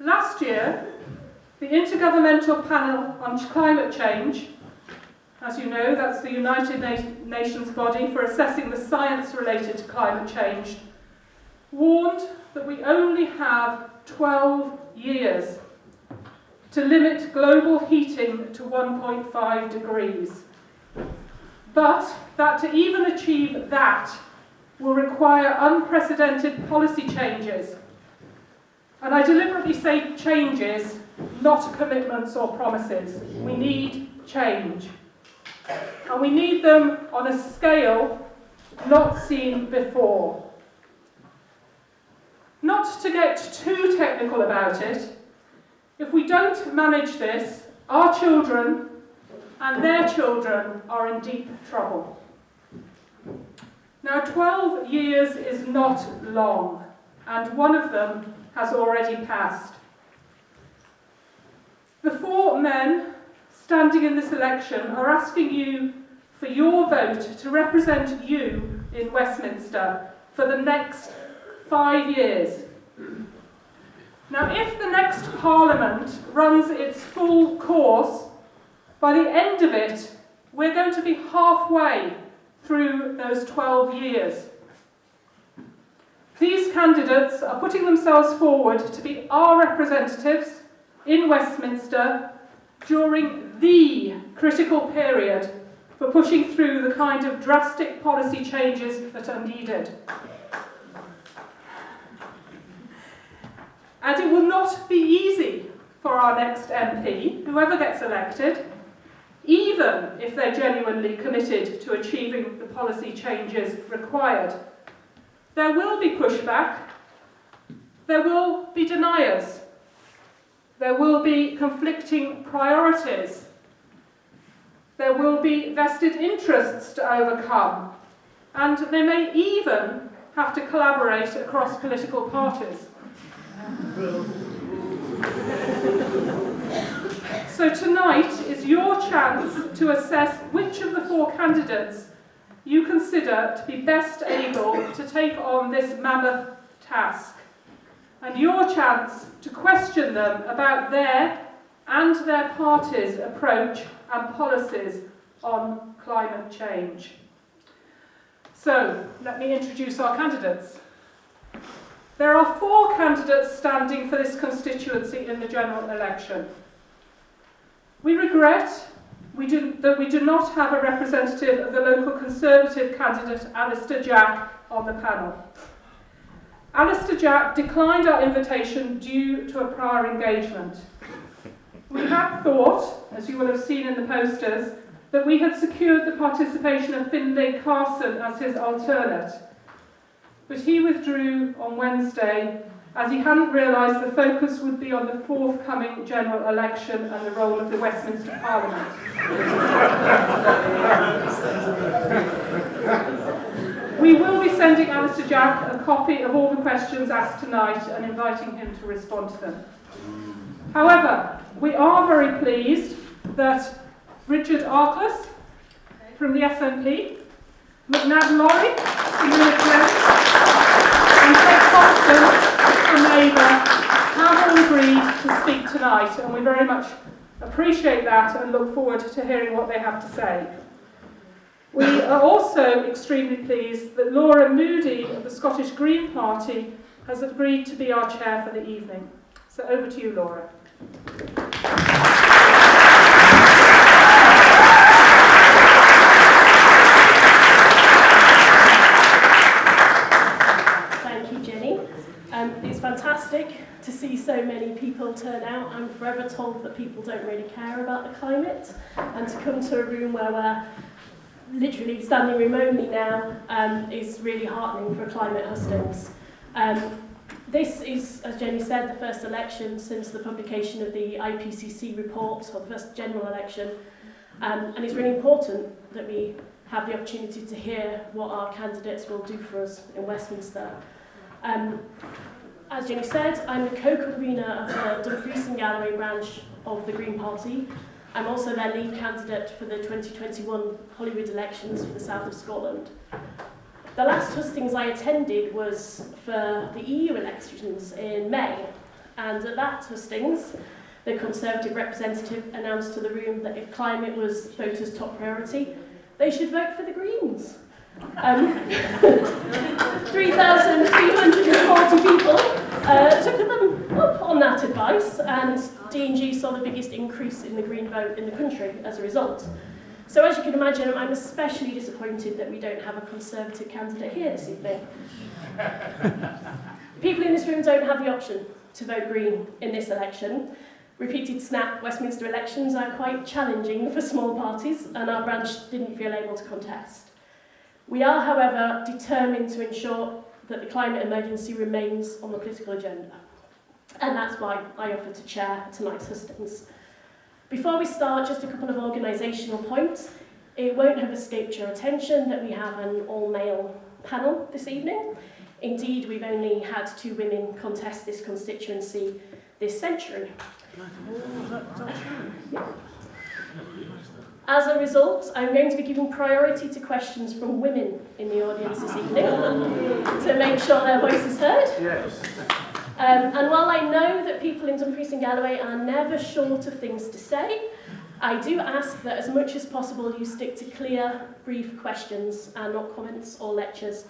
Last year, the Intergovernmental Panel on Climate Change, as you know, that's the United Nations body for assessing the science related to climate change, warned that we only have 12 years to limit global heating to 1.5 degrees. But that to even achieve that will require unprecedented policy changes. And I deliberately say changes, not commitments or promises. We need change. And we need them on a scale not seen before. Not to get too technical about it, if we don't manage this, our children and their children are in deep trouble. Now, 12 years is not long, and one of them has already passed. The four men standing in this election are asking you for your vote to represent you in Westminster for the next 5 years. Now, if the next Parliament runs its full course, by the end of it, we're going to be halfway through those 12 years. These candidates are putting themselves forward to be our representatives in Westminster during the critical period for pushing through the kind of drastic policy changes that are needed. And it will not be easy for our next MP, whoever gets elected, even if they're genuinely committed to achieving the policy changes required. There will be pushback, there will be deniers, there will be conflicting priorities, there will be vested interests to overcome, and they may even have to collaborate across political parties. So tonight is your chance to assess which of the four candidates you consider to be best able to take on this mammoth task, and your chance to question them about their and their party's approach and policies on climate change. So, let me introduce our candidates. There are four candidates standing for this constituency in the general election. We regret that we do not have a representative of the local Conservative candidate, Alistair Jack, on the panel. Alistair Jack declined our invitation due to a prior engagement. We had thought, as you will have seen in the posters, that we had secured the participation of Finlay Carson as his alternate. But he withdrew on Wednesday as he hadn't realised the focus would be on the forthcoming general election and the role of the Westminster Parliament. We will be sending Alistair Jack a copy of all the questions asked tonight and inviting him to respond to them. However, we are very pleased that Richard Arkless from the SNP, McNab Laurie from the McNabb, and Thompson from Labour have all agreed to speak tonight, and we very much appreciate that and look forward to hearing what they have to say. We are also extremely pleased that Laura Moody of the Scottish Green Party has agreed to be our chair for the evening. So over to you, Laura. It's fantastic to see so many people turn out. I'm forever told that people don't really care about the climate, and to come to a room where we're literally standing remotely now is really heartening for climate hustings. This is, as Jenny said, the first election since the publication of the IPCC report, or the first general election, and it's really important that we have the opportunity to hear what our candidates will do for us in Westminster. As Jenny said, I'm the co-convener of the Dumfries and Galloway branch of the Green Party. I'm also their lead candidate for the 2021 Hollywood elections for the south of Scotland. The last hustings I attended was for the EU elections in May, And at that Hustings, the Conservative representative announced to the room that if climate was voters' top priority, they should vote for the Greens. 3,340 people took them up on that advice, and D&G saw the biggest increase in the Green vote in the country as a result. So as you can imagine, I'm especially disappointed that we don't have a Conservative candidate here this evening. People in this room don't have the option to vote Green in this election. Repeated snap Westminster elections are quite challenging for small parties, and our branch didn't feel able to contest. We are, however, determined to ensure that the climate emergency remains on the political agenda. And that's why I offered to chair tonight's Hustings. Before we start, just a couple of organisational points. It won't have escaped your attention that we have an all-male panel this evening. Indeed, we've only had 2 women contest this constituency this century. As a result, I'm going to be giving priority to questions from women in the audience this evening to make sure their voice is heard. Yes. And while I know that people in Dumfries and Galloway are never short of things to say, I do ask that as much as possible you stick to clear, brief questions and not comments or lectures,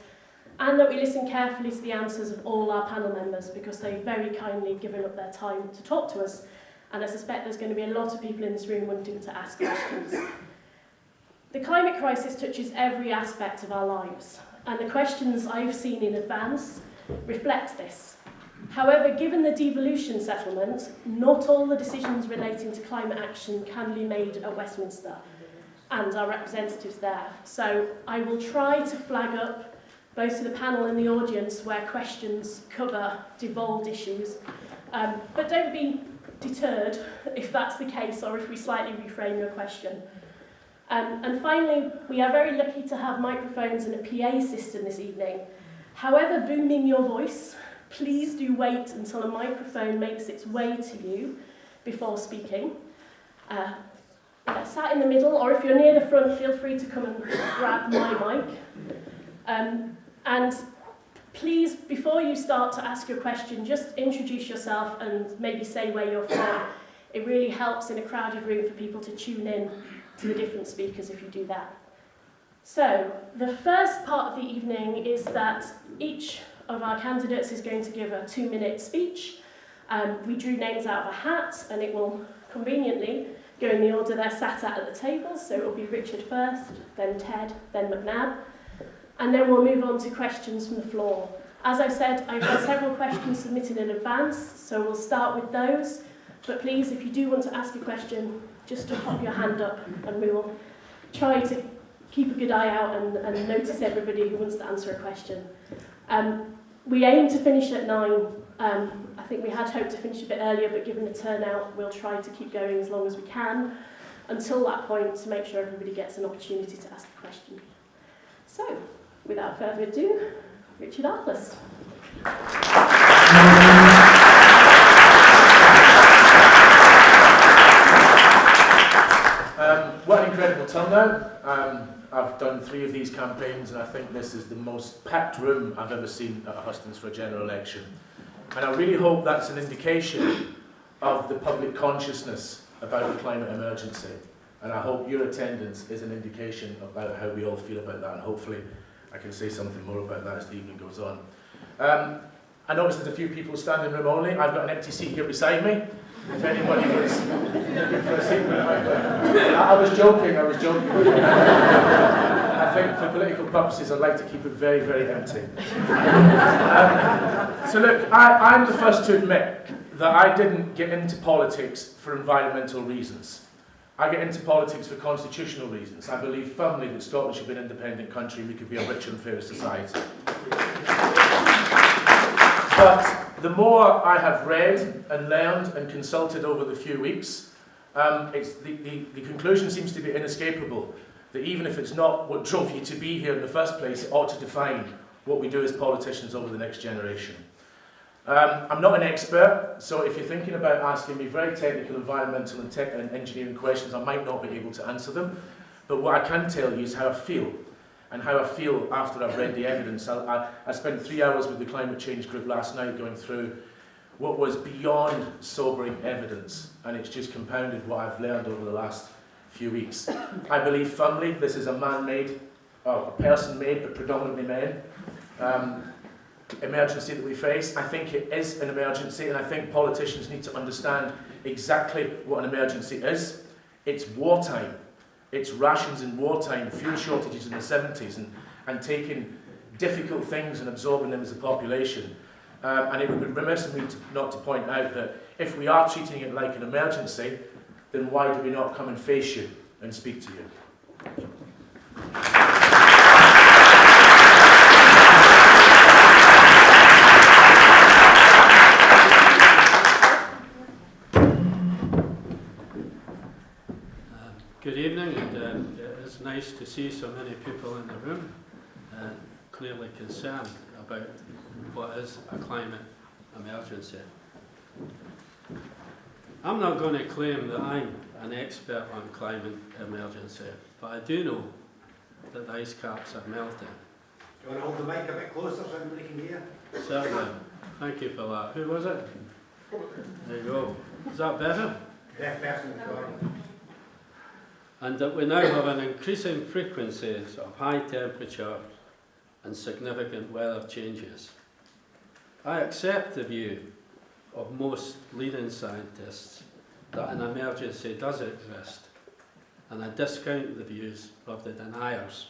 and that we listen carefully to the answers of all our panel members because they've very kindly given up their time to talk to us. And I suspect there's going to be a lot of people in this room wanting to ask questions. The climate crisis touches every aspect of our lives, and the questions I've seen in advance reflect this. However, given the devolution settlement, not all the decisions relating to climate action can be made at Westminster and our representatives there. So I will try to flag up both to the panel and the audience where questions cover devolved issues, but don't be deterred if that's the case or if we slightly reframe your question. And finally, we are very lucky to have microphones and a PA system this evening. However booming your voice, please do wait until a microphone makes its way to you before speaking. Sat in the middle, or if you're near the front, feel free to come and grab my mic. And please, before you start to ask your question, just introduce yourself and maybe say where you're from. It really helps in a crowded room for people to tune in to the different speakers if you do that. So, the first part of the evening is that each of our candidates is going to give a 2-minute speech. We drew names out of a hat, and it will conveniently go in the order they're sat at the tables. So it will be Richard first, then Ted, then McNab. And then we'll move on to questions from the floor. As I said, I've had several questions submitted in advance, so we'll start with those. But please, if you do want to ask a question, just to pop your hand up, and we will try to keep a good eye out and notice everybody who wants to answer a question. We aim to finish at 9. I think we had hoped to finish a bit earlier, but given the turnout, we'll try to keep going as long as we can until that point to make sure everybody gets an opportunity to ask a question. So, without further ado, Richard Arkless. What an incredible turnout. I've done 3 of these campaigns, and I think this is the most packed room I've ever seen at a Hustings for a general election. And I really hope that's an indication of the public consciousness about the climate emergency. And I hope your attendance is an indication about how we all feel about that, and hopefully I can say something more about that as the evening goes on. I noticed there's a few people standing room only. I've got an empty seat here beside me. If anybody was looking for a seat, I was joking. I think for political purposes, I'd like to keep it very, very empty. So look, I'm the first to admit that I didn't get into politics for environmental reasons. I get into politics for constitutional reasons. I believe firmly that Scotland should be an independent country and we could be a richer and fairer society. But the more I have read and learned and consulted over the few weeks, the conclusion seems to be inescapable, that even if it's not what drove you to be here in the first place, it ought to define what we do as politicians over the next generation. I'm not an expert, so if you're thinking about asking me very technical environmental and engineering questions, I might not be able to answer them. But what I can tell you is how I feel, and how I feel after I've read the evidence. I spent 3 hours with the climate change group last night going through what was beyond sobering evidence, and it's just compounded what I've learned over the last few weeks. I believe firmly this is a man-made, or a person-made, but predominantly men, emergency that we face. I think it is an emergency, and I think politicians need to understand exactly what an emergency is. It's wartime. It's rations in wartime, fuel shortages in the 70s, and taking difficult things and absorbing them as a population. And it would be remiss of me not to point out that if we are treating it like an emergency, then why do we not come and face you and speak to you? Good evening, and it's nice to see so many people in the room, clearly concerned about what is a climate emergency. I'm not going to claim that I'm an expert on climate emergency, but I do know that the ice caps are melting. Do you want to hold the mic a bit closer so everybody can hear? Certainly. Thank you for that. Who was it? There you go. Is that better? Deaf person, sorry. And that we now have an increasing frequencies of high temperature and significant weather changes. I accept the view of most leading scientists that an emergency does exist, and I discount the views of the deniers.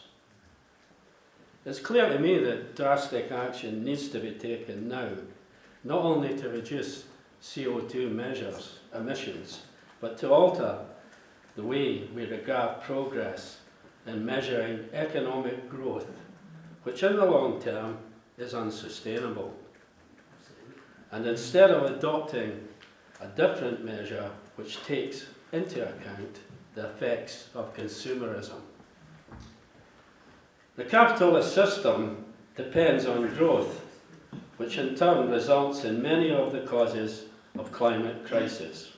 It's clear to me that drastic action needs to be taken now, not only to reduce CO2 emissions, but to alter the way we regard progress in measuring economic growth, which in the long term is unsustainable. And instead of adopting a different measure which takes into account the effects of consumerism. The capitalist system depends on growth, which in turn results in many of the causes of climate crisis.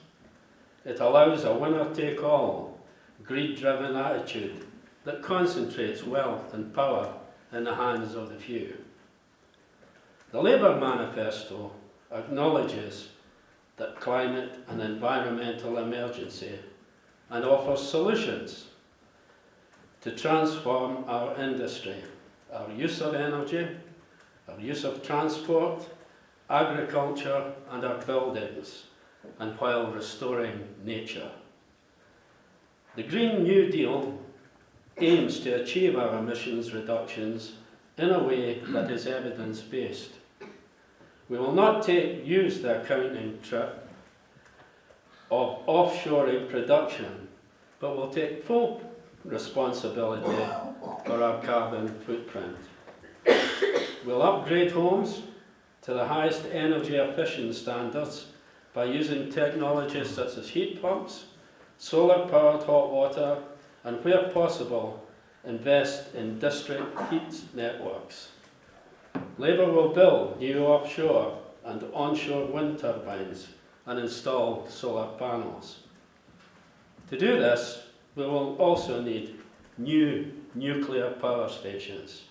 It allows a winner-take-all, greed-driven attitude that concentrates wealth and power in the hands of the few. The Labour Manifesto acknowledges that climate and environmental emergency and offers solutions to transform our industry, our use of energy, our use of transport, agriculture and our buildings, and while restoring nature. The Green New Deal aims to achieve our emissions reductions in a way that is evidence-based. We will not use the accounting trick of offshoring production, but will take full responsibility for our carbon footprint. We'll upgrade homes to the highest energy efficient standards by using technologies such as heat pumps, solar-powered hot water, and where possible, invest in district heat networks. Labour will build new offshore and onshore wind turbines and install solar panels. To do this, we will also need new nuclear power stations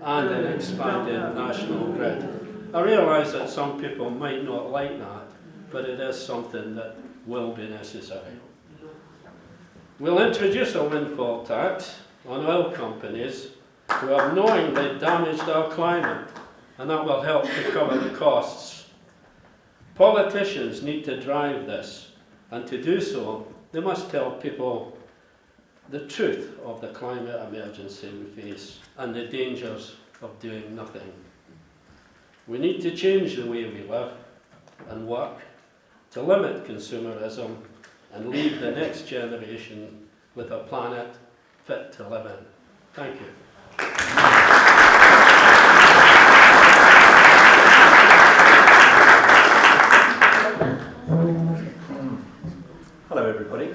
and an expanded national grid. I realise that some people might not like that, but it is something that will be necessary. We'll introduce a windfall tax on oil companies who have knowingly damaged our climate, and that will help to cover the costs. Politicians need to drive this, and to do so, they must tell people the truth of the climate emergency we face and the dangers of doing nothing. We need to change the way we live and work to limit consumerism and leave the next generation with a planet fit to live in. Thank you. Hello everybody.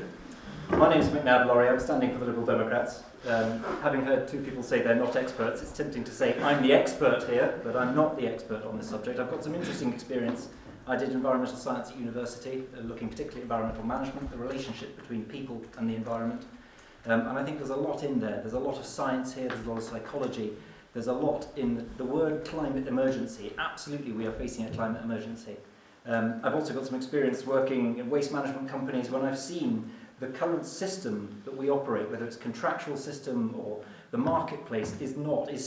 My name is McNab, Laurie. I'm standing for the Liberal Democrats. Having heard two people say they're not experts, it's tempting to say I'm the expert here, but I'm not the expert on this subject. I've got some interesting experience. I did environmental science at university, looking particularly at environmental management, the relationship between people and the environment. And I think there's a lot in there. There's a lot of science here, there's a lot of psychology. There's a lot in the word climate emergency. Absolutely, we are facing a climate emergency. I've also got some experience working in waste management companies when I've seen the current system that we operate, whether it's a contractual system or the marketplace, is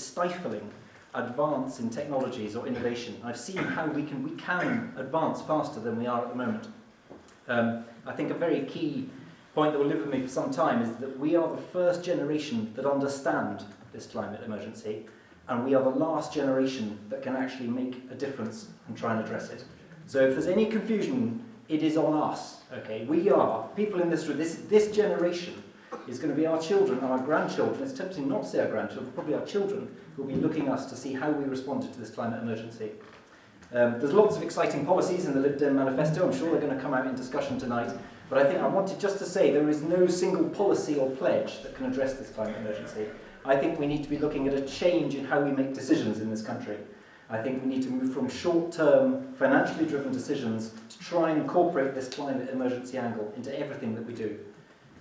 stifling advance in technologies or innovation. I've seen how we can advance faster than we are at the moment. I think a very key point that will live with me for some time is that we are the first generation that understand this climate emergency, and we are the last generation that can actually make a difference and try and address it. So if there's any confusion, it is on us. Okay, we are people in this room. This generation is going to be our children and our grandchildren. It's tempting not to say our grandchildren, probably our children, who will be looking at us to see how we responded to this climate emergency. There's lots of exciting policies in the Lib Dem manifesto. I'm sure they're going to come out in discussion tonight. But I think I wanted just to say there is no single policy or pledge that can address this climate emergency. I think we need to be looking at a change in how we make decisions in this country. I think we need to move from short-term, financially driven decisions to try and incorporate this climate emergency angle into everything that we do.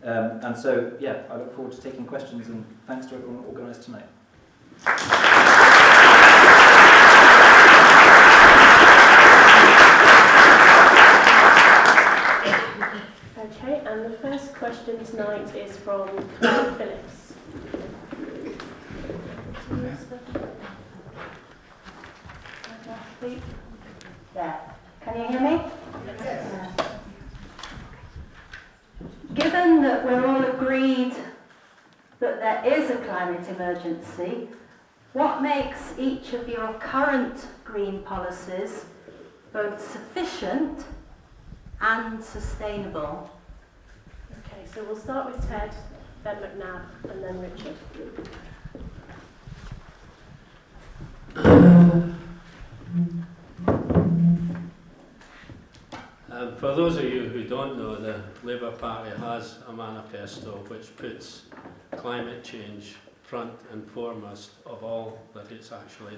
And so, yeah, I look forward to taking questions, and thanks to everyone who organised tonight. Okay, and the first question tonight is from Claire Phillips. There. Can you hear me? Yes. Given that we're all agreed that there is a climate emergency, what makes each of your current green policies both sufficient and sustainable? Okay, so we'll start with Ted, then McNab, and then Richard. For those of you who don't know, the Labour Party has a manifesto which puts climate change front and foremost of all that it's actually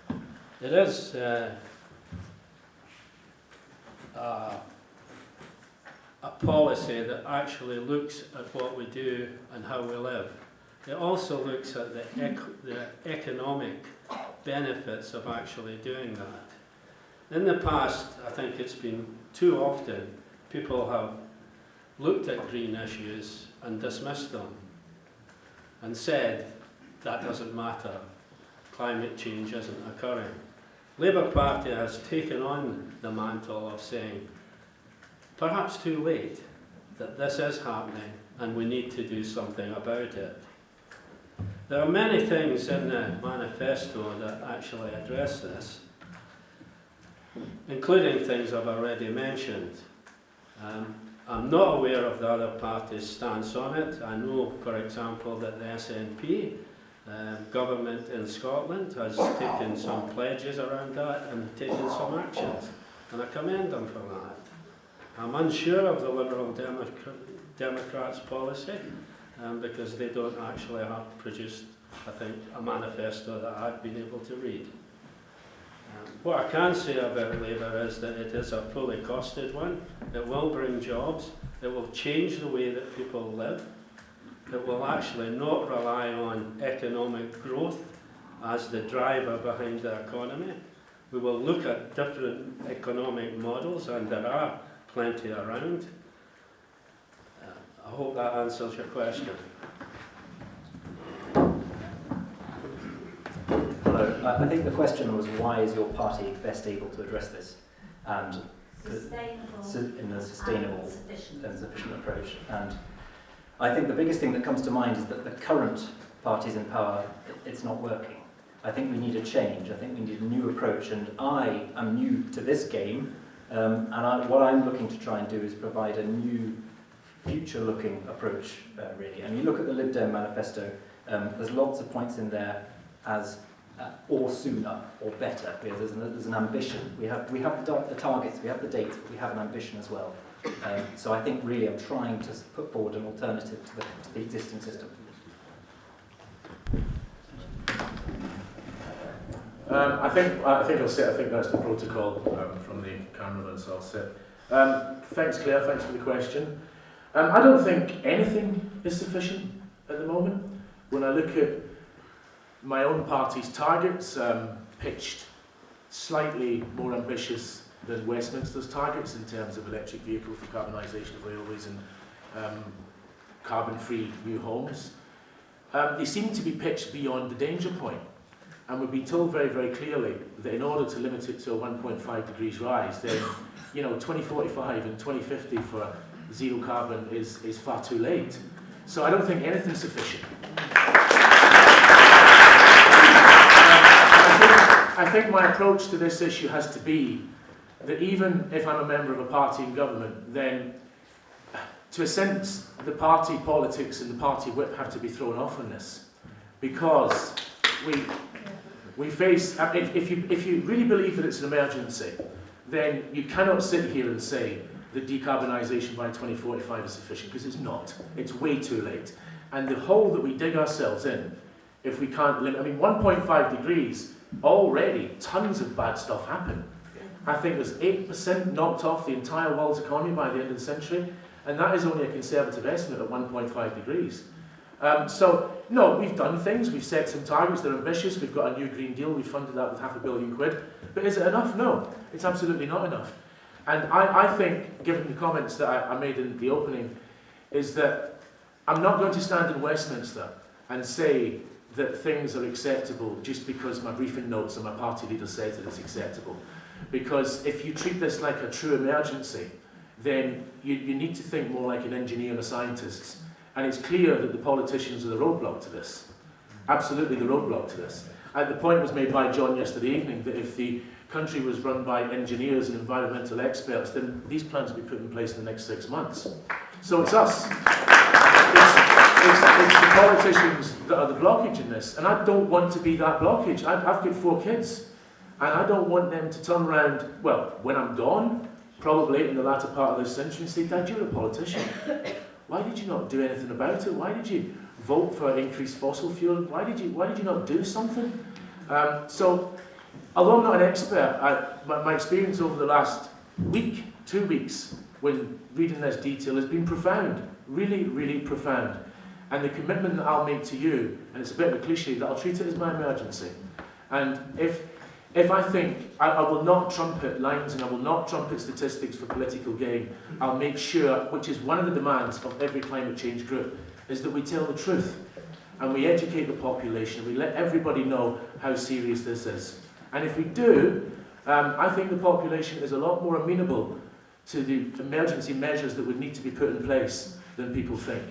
doing. It is a policy that actually looks at what we do and how we live. It also looks at the economic benefits of actually doing that. In the past, I think it's been too often, people have looked at green issues and dismissed them and said, that doesn't matter, climate change isn't occurring. Labour Party has taken on the mantle of saying, perhaps too late, that this is happening and we need to do something about it. There are many things in the manifesto that actually address this, including things I've already mentioned. I'm not aware of the other parties' stance on it. I know, for example, that the SNP government in Scotland has taken some pledges around that and taken some actions, and I commend them for that. I'm unsure of the Liberal Democrats' policy because they don't actually have produced, I think, a manifesto that I've been able to read. What I can say about Labour is that it is a fully costed one. It will bring jobs. It will change the way that people live. It will actually not rely on economic growth as the driver behind the economy. We will look at different economic models, and there are plenty around. I hope that answers your question. Hello. I think the question was, why is your party best able to address this? And in a sustainable and sufficient approach. And I think the biggest thing that comes to mind is that the current parties in power, it's not working. I think we need a change. I think we need a new approach. And I am new to this game. What I'm looking to try and do is provide a new future-looking approach, really. And you look at the Lib Dem manifesto, there's lots of points in there as or sooner or better. There's an ambition. We have the targets, we have the dates, but we have an ambition as well. So I think really I'm trying to put forward an alternative to the existing system. I think I'll sit. I think that's the protocol from the cameraman, so I'll sit. Thanks, Claire. Thanks for the question. I don't think anything is sufficient at the moment. When I look at my own party's targets, pitched slightly more ambitious than Westminster's targets in terms of electric vehicles, decarbonisation of railways and carbon-free new homes. They seem to be pitched beyond the danger point. And we've been told very, very clearly that in order to limit it to a 1.5 degrees rise, then 2045 and 2050 for zero carbon is far too late. So I don't think anything's sufficient. I think my approach to this issue has to be that even if I'm a member of a party in government, then to a sense the party politics and the party whip have to be thrown off on this, because we face, if you really believe that it's an emergency, then you cannot sit here and say that decarbonisation by 2045 is sufficient, because it's not. It's way too late. And the hole that we dig ourselves in, if we can't limit, 1.5 degrees, already tons of bad stuff happen. I think there's 8% knocked off the entire world's economy by the end of the century, and that is only a conservative estimate at 1.5 degrees. So, no, we've done things, we've set some targets, they're ambitious, we've got a new Green Deal, we've funded that with £500 million, but is it enough? No, it's absolutely not enough. And I think, given the comments that I made in the opening, is that I'm not going to stand in Westminster and say that things are acceptable just because my briefing notes and my party leader says that it's acceptable. Because if you treat this like a true emergency, then you need to think more like an engineer and a scientist. And it's clear that the politicians are the roadblock to this. Absolutely the roadblock to this. And the point was made by John yesterday evening that if the country was run by engineers and environmental experts, then these plans will be put in place in the next 6 months. So it's us. It's the politicians that are the blockage in this. And I don't want to be that blockage. I've got 4 kids. And I don't want them to turn around, well, when I'm gone, probably in the latter part of this century, and say, Dad, you're a politician. Why did you not do anything about it? Why did you vote for increased fossil fuel? Why did you not do something? So, although I'm not an expert, my experience over the last week, 2 weeks, when reading this detail has been profound, really, really profound. And the commitment that I'll make to you, and it's a bit of a cliche, that I'll treat it as my emergency. And if I think I will not trumpet lines and I will not trumpet statistics for political gain, I'll make sure, which is one of the demands of every climate change group, is that we tell the truth and we educate the population, we let everybody know how serious this is. And if we do, I think the population is a lot more amenable to the emergency measures that would need to be put in place than people think.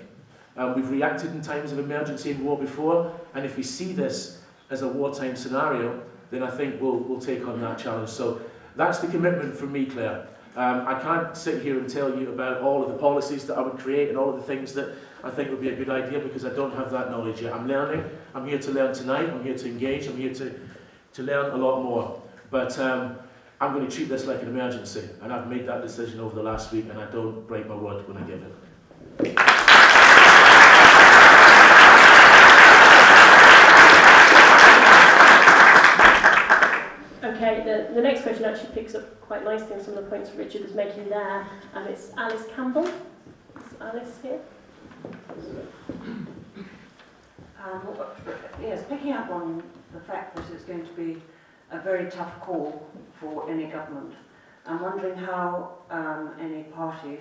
We've reacted in times of emergency and war before, and if we see this as a wartime scenario, then I think we'll take on that challenge. So that's the commitment from me, Claire. I can't sit here and tell you about all of the policies that I would create and all of the things that I think would be a good idea, because I don't have that knowledge yet. I'm learning. I'm here to learn tonight. I'm here to engage. I'm here to learn a lot more. But I'm going to treat this like an emergency, and I've made that decision over the last week, and I don't break my word when I give it. Okay, the next question actually picks up quite nicely on some of the points Richard was making there, and it's Alice Campbell. Is Alice here? Yes, picking up on the fact that it's going to be a very tough call for any government, I'm wondering how any party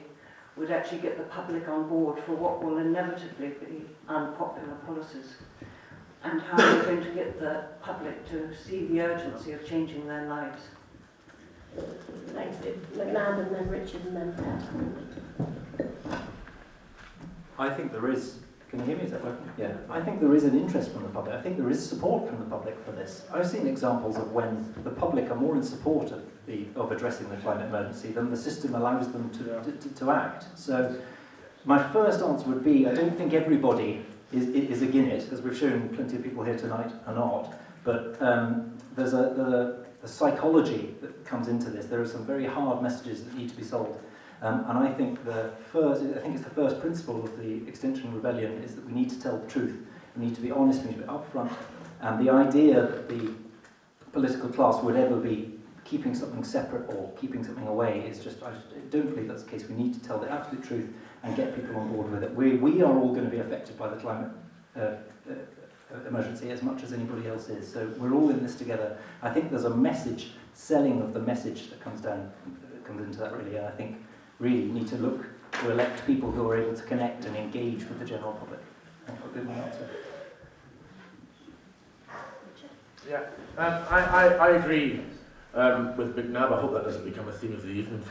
would actually get the public on board for what will inevitably be unpopular policies, and how you're going to get the public to see the urgency of changing their lives. Thanks, McNab and then Richard and then Ted. I think there is. Can you hear me? Is that working? Yeah. I think there is an interest from the public. I think there is support from the public for this. I've seen examples of when the public are more in support of addressing the climate emergency than the system allows them to act. So my first answer would be, I don't think everybody is against it, as we've shown plenty of people here tonight are not. But there's a psychology that comes into this. There are some very hard messages that need to be sold. And I think it's the first principle of the Extinction Rebellion is that we need to tell the truth. We need to be honest, we need to be upfront. And the idea that the political class would ever be keeping something separate or keeping something away is just, I don't believe that's the case. We need to tell the absolute truth and get people on board with it. We are all going to be affected by the climate emergency as much as anybody else is. So we're all in this together. I think there's a message, selling of the message that comes into that really, and I think really you need to look to elect people who are able to connect and engage with the general public. I think I'll give my answer. Yeah, I agree with McNab. I hope that doesn't become a theme of the evening.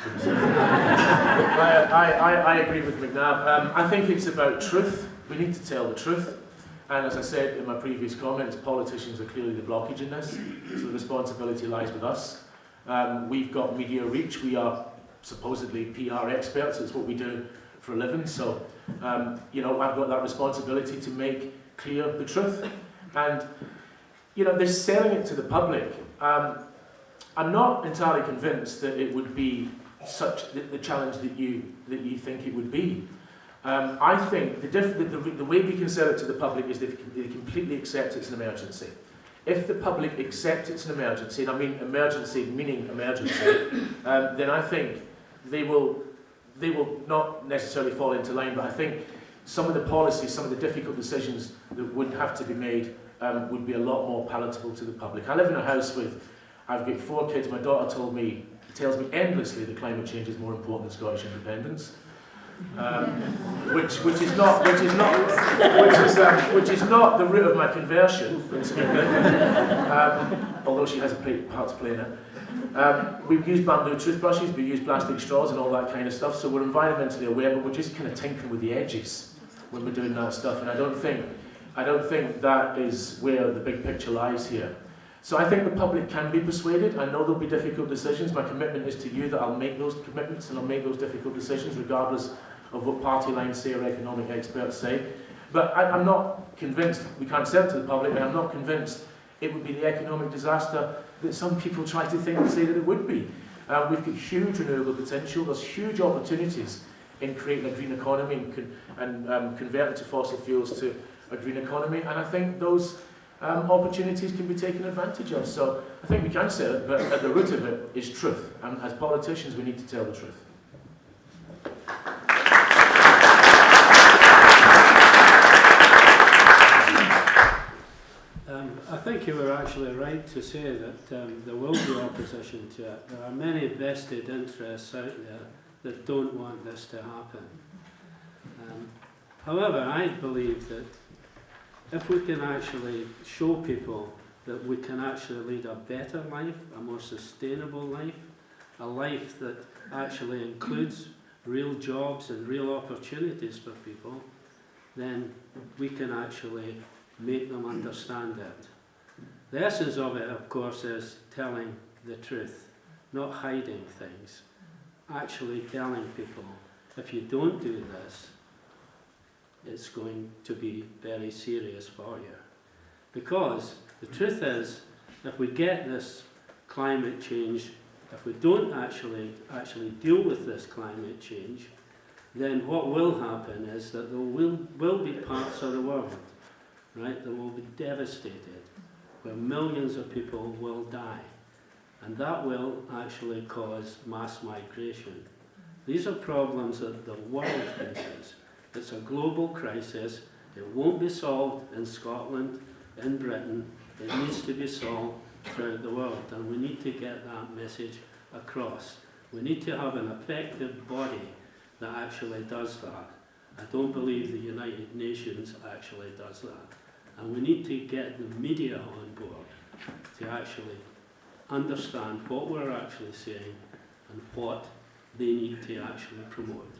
I agree with McNab. I think it's about truth. We need to tell the truth. And as I said in my previous comments, politicians are clearly the blockage in this. So the responsibility lies with us. We've got media reach. We are supposedly PR experts. It's what we do for a living. So, you know, I've got that responsibility to make clear the truth. And, you know, they're selling it to the public. I'm not entirely convinced that it would be such the challenge that you think it would be. I think the way we can sell it to the public is they completely accept it's an emergency. If the public accept it's an emergency, and I mean emergency meaning emergency, then I think they will not necessarily fall into line, but I think some of the policies, some of the difficult decisions that would have to be made would be a lot more palatable to the public. I live in a house I've got 4 kids. My daughter tells me endlessly that climate change is more important than Scottish independence. Which is not the root of my conversion, although she has a part to play in it. We've used bamboo toothbrushes, we use plastic straws and all that kind of stuff, so we're environmentally aware, but we're just kind of tinkering with the edges when we're doing that stuff, and I don't think that is where the big picture lies here. So I think the public can be persuaded. I know there'll be difficult decisions. My commitment is to you that I'll make those commitments and I'll make those difficult decisions regardless of what party lines say or economic experts say. But I'm not convinced we can't sell it to the public, and I'm not convinced it would be the economic disaster that some people try to think and say that it would be. We've got huge renewable potential. There's huge opportunities in creating a green economy and converting to fossil fuels to a green economy, and I think those opportunities can be taken advantage of. So I think we can sell it, but at the root of it is truth. And as politicians, we need to tell the truth. I think you were actually right to say that there will be opposition to it. There are many vested interests out there that don't want this to happen. However, I believe that if we can actually show people that we can actually lead a better life, a more sustainable life, a life that actually includes real jobs and real opportunities for people, then we can actually make them understand it. The essence of it, of course, is telling the truth, not hiding things. Actually telling people, if you don't do this, it's going to be very serious for you. Because the truth is, if we get this climate change, if we don't actually deal with this climate change, then what will happen is that there will be parts of the world, right, that will be devastated, where millions of people will die. And that will actually cause mass migration. These are problems that the world faces. It's a global crisis. It won't be solved in Scotland, in Britain. It needs to be solved throughout the world, and we need to get that message across. We need to have an effective body that actually does that. I don't believe the United Nations actually does that. And we need to get the media on board to actually understand what we're actually saying and what they need to actually promote.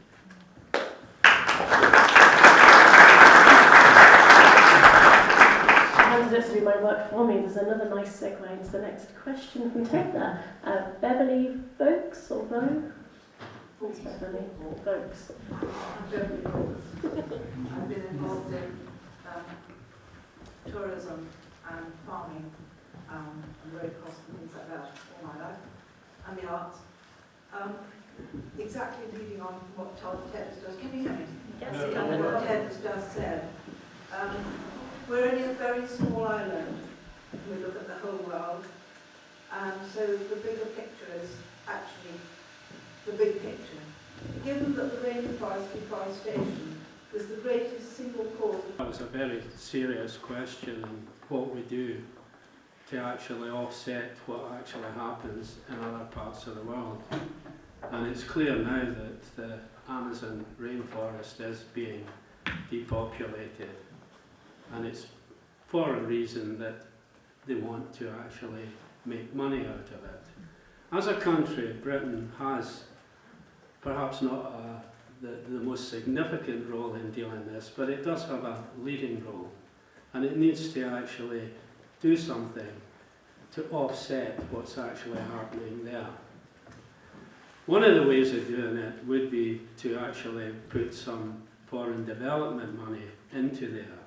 Candidates do my work for me. There's another nice segue into the next question from Ted there. Beverly Vokes or Vogue? What's Beverly or Vokes? I've been involved in tourism and farming and road costs and things like that all my life, and the arts. Exactly leading on from what Ted has just, can you hear me? Yes. What Ted has just said. We're only a very small island if we look at the whole world, and so the bigger picture is actually the big picture. Given that the rainforest deforestation was the greatest single cause. That was a very serious question, and what we do to actually offset what actually happens in other parts of the world. And it's clear now that the Amazon rainforest is being depopulated, and it's for a reason that they want to actually make money out of it. As a country, Britain has perhaps not the most significant role in dealing with this, but it does have a leading role, and it needs to actually do something to offset what's actually happening there. One of the ways of doing it would be to actually put some foreign development money into there.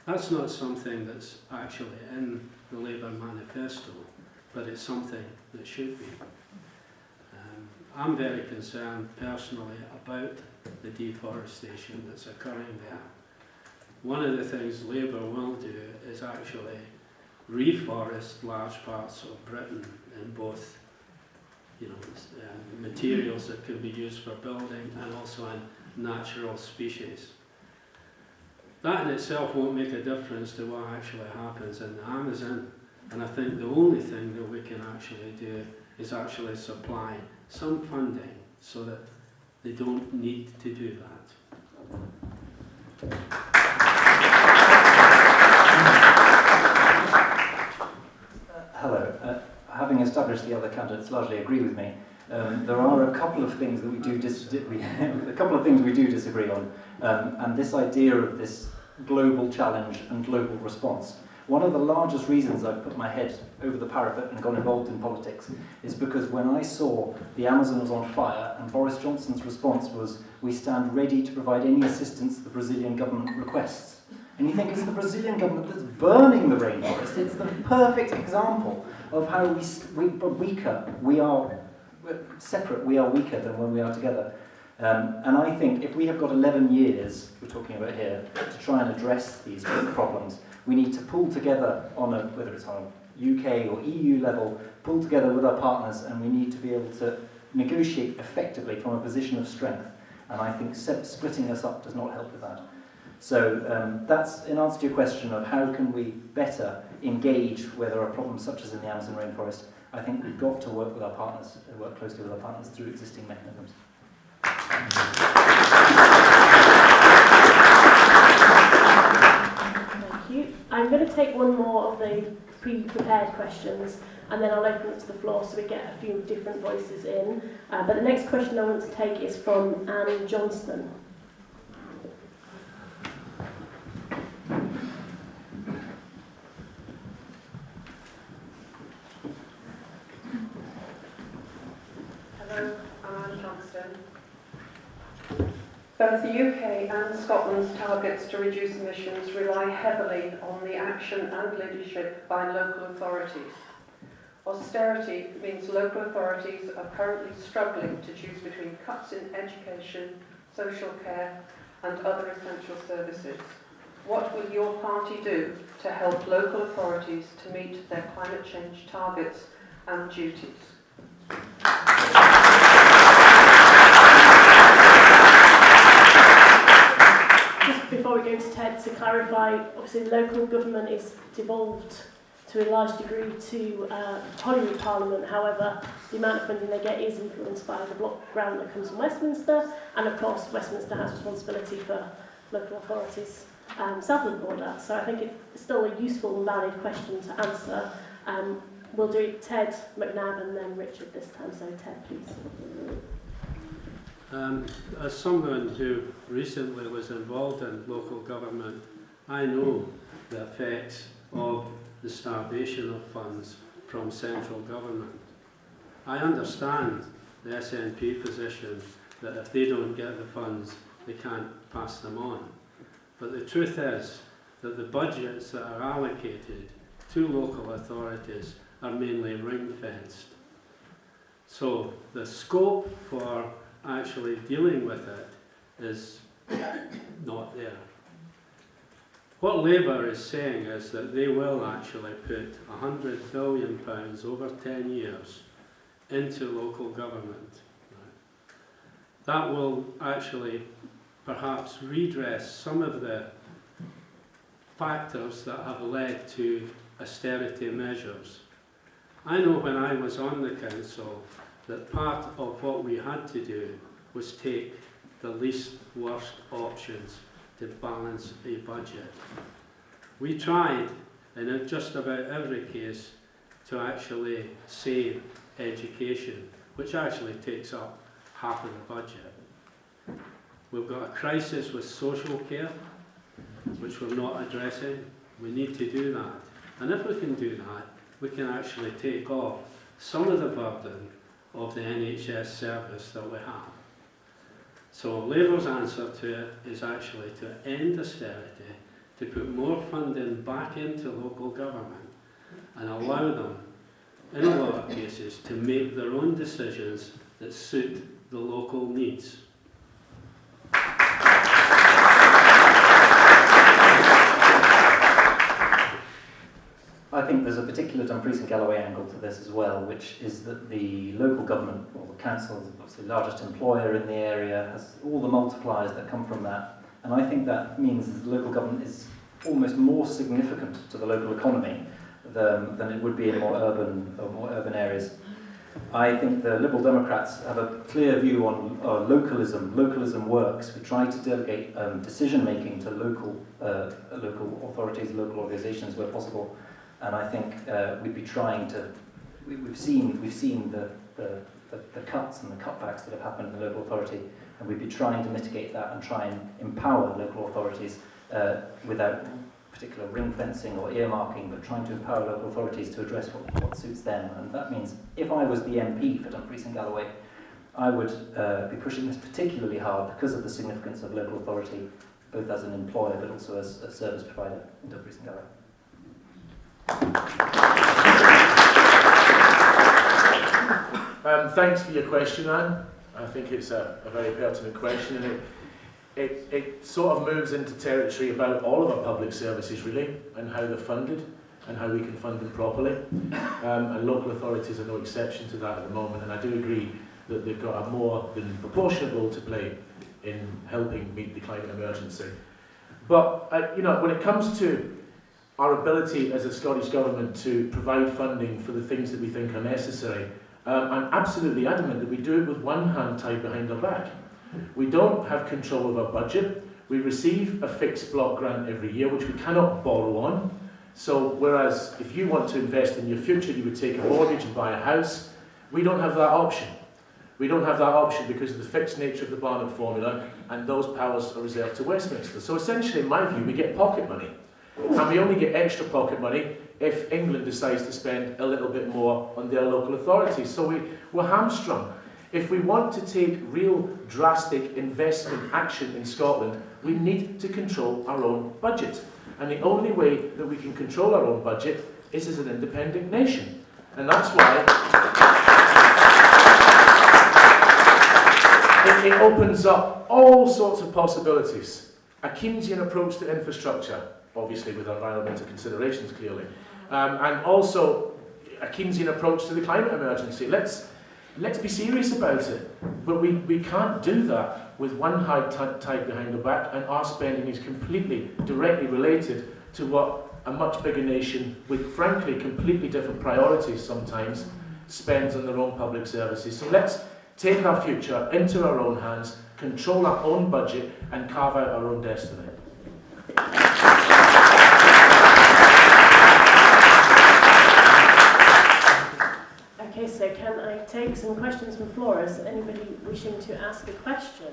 That's not something that's actually in the Labour manifesto, but it's something that should be. I'm very concerned personally about the deforestation that's occurring there. One of the things Labour will do is actually reforest large parts of Britain in both, materials that can be used for building and also in natural species. That in itself won't make a difference to what actually happens in the Amazon, and I think the only thing that we can actually do is actually supply some funding so that they don't need to do that. Hello. Having established the other candidates largely agree with me, there are a couple of things that we do disagree on, and this idea of this global challenge and global response. One of the largest reasons I've put my head over the parapet and got involved in politics is because when I saw the Amazon was on fire and Boris Johnson's response was, "We stand ready to provide any assistance the Brazilian government requests." And you think it's the Brazilian government that's burning the rainforest. It's the perfect example of how we're separate, we are weaker than when we are together. And I think if we have got 11 years, we're talking about here, to try and address these problems, we need to pull together whether it's on a UK or EU level, pull together with our partners, and we need to be able to negotiate effectively from a position of strength. And I think splitting us up does not help with that. So that's in answer to your question of how can we better engage where there are problems such as in the Amazon rainforest. I think we've got to work with our partners, work closely with our partners through existing mechanisms. Thank you. I'm going to take one more of the pre-prepared questions and then I'll open it to the floor so we get a few different voices in. But the next question I want to take is from Anne Johnston. Hello, I'm Anne Thompson. Both the UK and Scotland's targets to reduce emissions rely heavily on the action and leadership by local authorities. Austerity means local authorities are currently struggling to choose between cuts in education, social care and other essential services. What will your party do to help local authorities to meet their climate change targets and duties? Just before we go to Ted, to clarify, obviously local government is devolved to a large degree to Holyrood Parliament. However, the amount of funding they get is influenced by the block grant that comes from Westminster, and of course Westminster has responsibility for local authorities south of the border. So I think it's still a useful and valid question to answer. We'll do it Ted, McNab and then Richard this time. So Ted, please. As someone who recently was involved in local government, I know the effects of the starvation of funds from central government. I understand the SNP position that if they don't get the funds, they can't pass them on. But the truth is that the budgets that are allocated to local authorities are mainly ring-fenced. So the scope for actually dealing with it is not there. What Labour is saying is that they will actually put £100 billion over 10 years into local government. That will actually perhaps redress some of the factors that have led to austerity measures. I know when I was on the council that part of what we had to do was take the least worst options to balance a budget. We tried, in just about every case, to actually save education, which actually takes up half of the budget. We've got a crisis with social care, which we're not addressing. We need to do that. And if we can do that, we can actually take off some of the burden of the NHS service that we have. So Labour's answer to it is actually to end austerity, to put more funding back into local government and allow them, in a lot of cases, to make their own decisions that suit the local needs. I think there's a particular Dumfries and Galloway angle to this as well, which is that the local government, or the council, is obviously the largest employer in the area, has all the multipliers that come from that. And I think that means that the local government is almost more significant to the local economy than it would be in more urban areas. I think the Liberal Democrats have a clear view on localism. Localism works. We try to delegate decision-making to local authorities, local organisations where possible. And I think we'd be trying to. We've seen the cuts and the cutbacks that have happened in the local authority, and we'd be trying to mitigate that and try and empower local authorities without particular ring fencing or earmarking, but trying to empower local authorities to address what suits them. And that means if I was the MP for Dumfries and Galloway, I would be pushing this particularly hard because of the significance of local authority, both as an employer but also as a service provider in Dumfries and Galloway. Thanks for your question, Anne. I think it's a very pertinent question, and it sort of moves into territory about all of our public services, really, and how they're funded and how we can fund them properly. And local authorities are no exception to that at the moment, and I do agree that they've got a more than proportionate role to play in helping meet the climate emergency. But when it comes to our ability as a Scottish Government to provide funding for the things that we think are necessary, I'm absolutely adamant that we do it with one hand tied behind our back. We don't have control of our budget. We receive a fixed block grant every year, which we cannot borrow on. So whereas if you want to invest in your future, you would take a mortgage and buy a house, we don't have that option. We don't have that option because of the fixed nature of the Barnett formula, and those powers are reserved to Westminster. So essentially, in my view, we get pocket money. And we only get extra pocket money if England decides to spend a little bit more on their local authorities. So we're hamstrung. If we want to take real drastic investment action in Scotland, we need to control our own budget. And the only way that we can control our own budget is as an independent nation. And that's why it opens up all sorts of possibilities. A Keynesian approach to infrastructure, obviously with environmental considerations clearly, and also a Keynesian approach to the climate emergency. Let's be serious about it, but we can't do that with one hand tied behind the back, and our spending is completely directly related to what a much bigger nation with frankly completely different priorities sometimes spends on their own public services. So let's take our future into our own hands, control our own budget, and carve out our own destiny. Okay, so can I take some questions from floors? Anybody wishing to ask a question?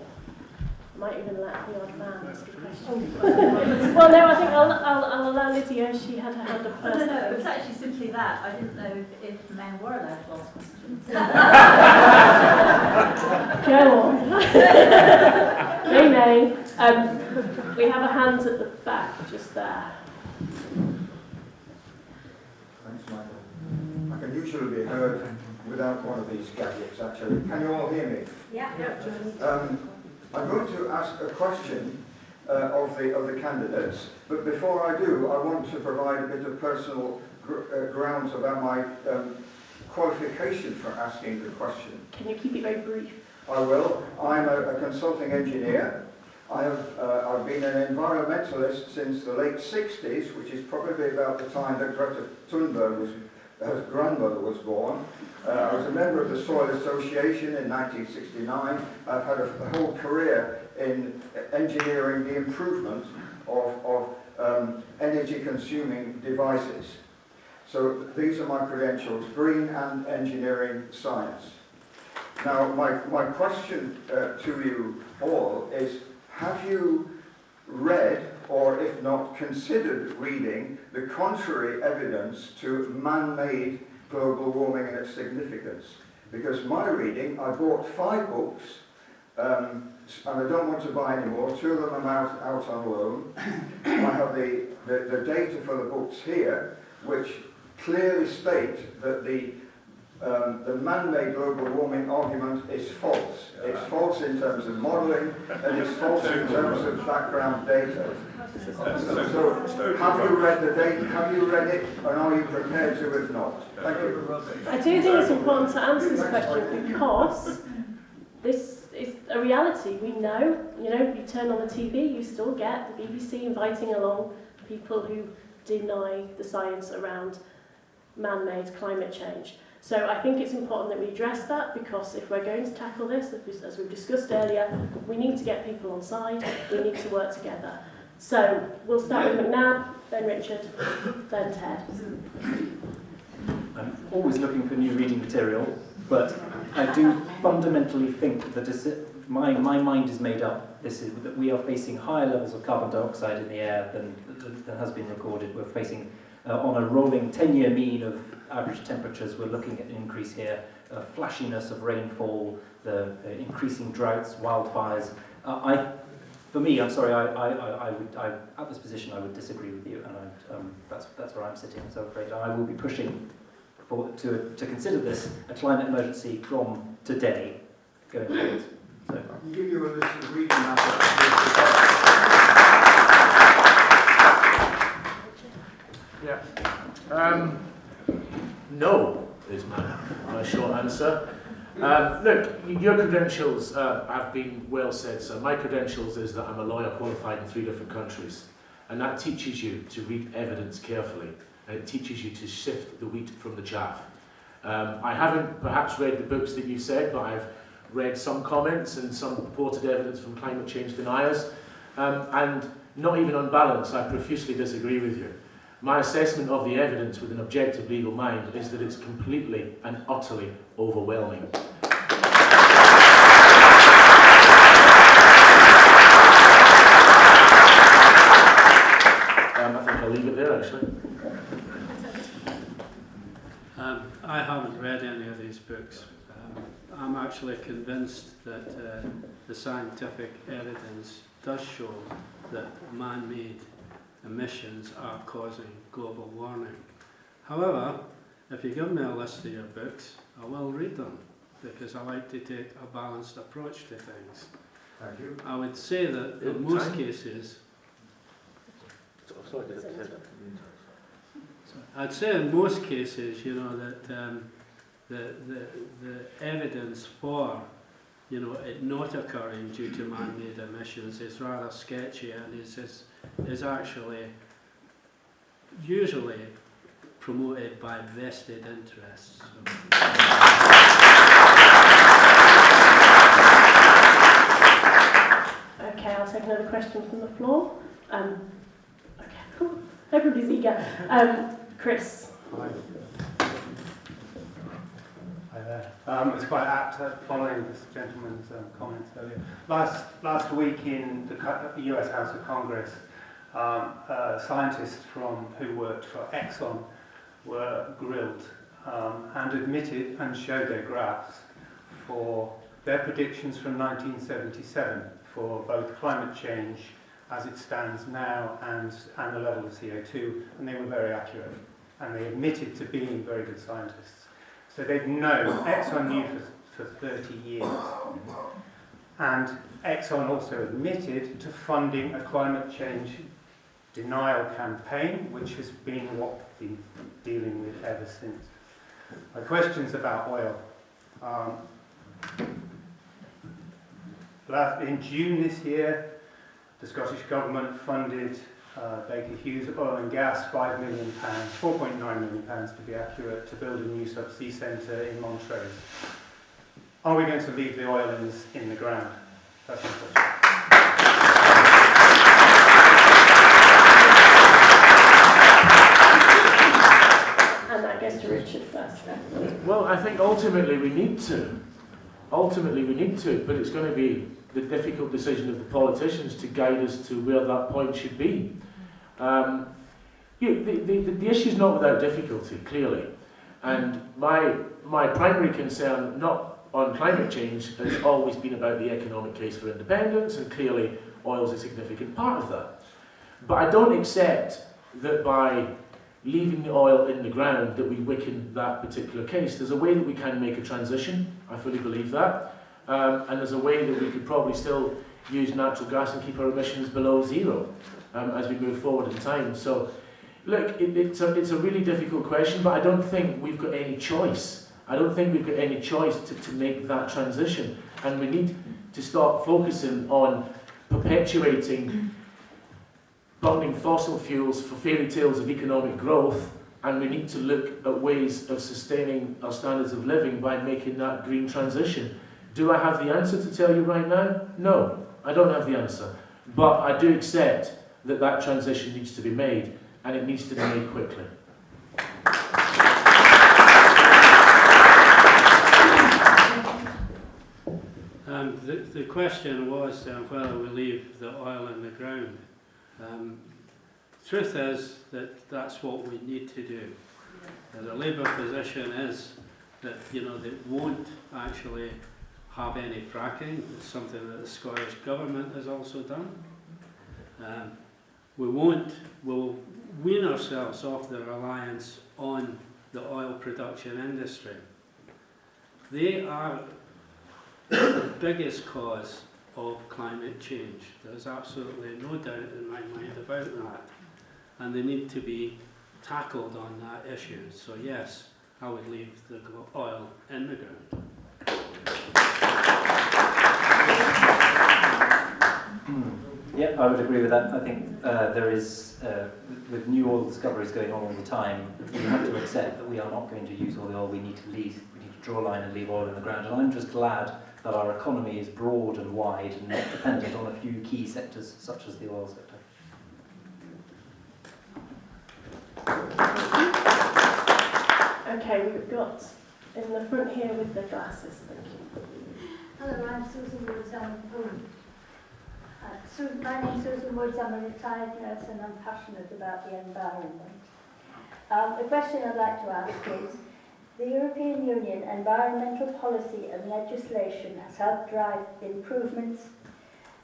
I might even let the odd man ask a question. Well, no, I think I'll allow Lydia. She had her hand up first. No, it was actually simply that. I didn't know if men were allowed to ask questions. Go on. Nay. We have a hand at the back, just there. Thanks, Michael. I can usually be heard without one of these gadgets, actually. Can you all hear me? Yeah. I'm going to ask a question of the candidates, but before I do, I want to provide a bit of personal grounds about my qualification for asking the question. Can you keep it very brief? I will. I'm a consulting engineer. I've been an environmentalist since the late 60s, which is probably about the time that Greta Thunberg her grandmother was born. I was a member of the Soil Association in 1969. I've had a whole career in engineering the improvement of energy-consuming devices. So these are my credentials, green and engineering science. Now, my question to you all is, have you read, or if not considered reading, the contrary evidence to man-made global warming and its significance? Because my reading, I bought 5 books, and I don't want to buy any more. 2 of them are out on loan. I have the data for the books here, which clearly state that the man-made global warming argument is false. It's false in terms of modelling, and it's false in terms of background data. So, have you read the data? Have you read it, and are you prepared to if not? Thank you. I do think it's important to answer this question because this is a reality. We know, you turn on the TV, you still get the BBC inviting along people who deny the science around man-made climate change. So I think it's important that we address that, because if we're going to tackle this, as we've discussed earlier, we need to get people on side, we need to work together. So we'll start with McNab, then Richard, then Ted. I'm always looking for new reading material, but I do fundamentally think that my mind is made up. This is that we are facing higher levels of carbon dioxide in the air than has been recorded. We're facing, on a rolling 10-year mean of average temperatures, we're looking at an increase here, flashiness of rainfall, the increasing droughts, wildfires. For me, I'm sorry, I would at this position I would disagree with you, and that's where I'm sitting. So I'm afraid I will be pushing to consider this a climate emergency from today going forward. So. I'll give you a list of reading matters. Yeah. No is my short answer. Look, your credentials have been well said, sir. My credentials is that I'm a lawyer qualified in 3 different countries, and that teaches you to read evidence carefully, and it teaches you to sift the wheat from the chaff. I haven't perhaps read the books that you said, but I've read some comments and some purported evidence from climate change deniers, and not even on balance, I profusely disagree with you. My assessment of the evidence with an objective legal mind is that it's completely and utterly overwhelming. I think I'll leave it there, actually. I haven't read any of these books. I'm actually convinced that the scientific evidence does show that man-made emissions are causing global warming. However, if you give me a list of your books, I will read them, because I like to take a balanced approach to things. Thank you. I would say that in most cases, I'd say in most cases, that the evidence for, it not occurring due to man-made emissions is rather sketchy, and is actually usually promoted by vested interests. Okay, I'll take another question from the floor. Okay, cool. Everybody's eager. Chris. Hi. Hi there. It's quite apt following this gentleman's comments earlier. Last week in the US House of Congress, scientists who worked for Exxon were grilled and admitted and showed their graphs for their predictions from 1977 for both climate change as it stands now and the level of CO2, and they were very accurate, and they admitted to being very good scientists. So they've known, Exxon knew for 30 years, and Exxon also admitted to funding a climate change denial campaign, which has been what we've been dealing with ever since. My question's about oil. In June this year, The Scottish Government funded Baker Hughes Oil and Gas £5 million, £4.9 million to be accurate, to build a new subsea centre in Montrose. Are we going to leave the oil in the ground? That's my question. And that goes to Richard first then. Well, I think ultimately we need to. Ultimately we need to, but it's going to be the difficult decision of the politicians to guide us to where that point should be. The issue is not without difficulty, clearly. And my primary concern, not on climate change, has always been about the economic case for independence, and clearly oil is a significant part of that. But I don't accept that by leaving the oil in the ground that we weaken that particular case. There's a way that we can make a transition, I fully believe that, and there's a way that we could probably still use natural gas and keep our emissions below zero as we move forward in time. So look, it's a really difficult question, but I don't think we've got any choice. I don't think we've got any choice to make that transition, and we need to stop focusing on perpetuating burning fossil fuels for fairy tales of economic growth, and we need to look at ways of sustaining our standards of living by making that green transition. Do I have the answer to tell you right now? No, I don't have the answer. But I do accept that that transition needs to be made, and it needs to be made quickly. The question was whether we leave the oil in the ground. Truth is that that's what we need to do. The Labour position is that they won't actually have any fracking. It's something that the Scottish Government has also done. We'll wean ourselves off the reliance on the oil production industry. They are the biggest cause of climate change. There's absolutely no doubt in my mind about that. And they need to be tackled on that issue. So yes, I would leave the oil in the ground. Yeah, I would agree with that. I think there is, with new oil discoveries going on all the time, we have to accept that we are not going to use all the oil we need to leave. We need to draw a line and leave oil in the ground. And I'm just glad that our economy is broad and wide and not dependent on a few key sectors such as the oil sector. Okay, we've got in the front here with the glasses, thank you. Hello, I'm Susan Woods. My name's Susan Woods. I'm a retired nurse and I'm passionate about the environment. The question I'd like to ask is, the European Union environmental policy and legislation has helped drive improvements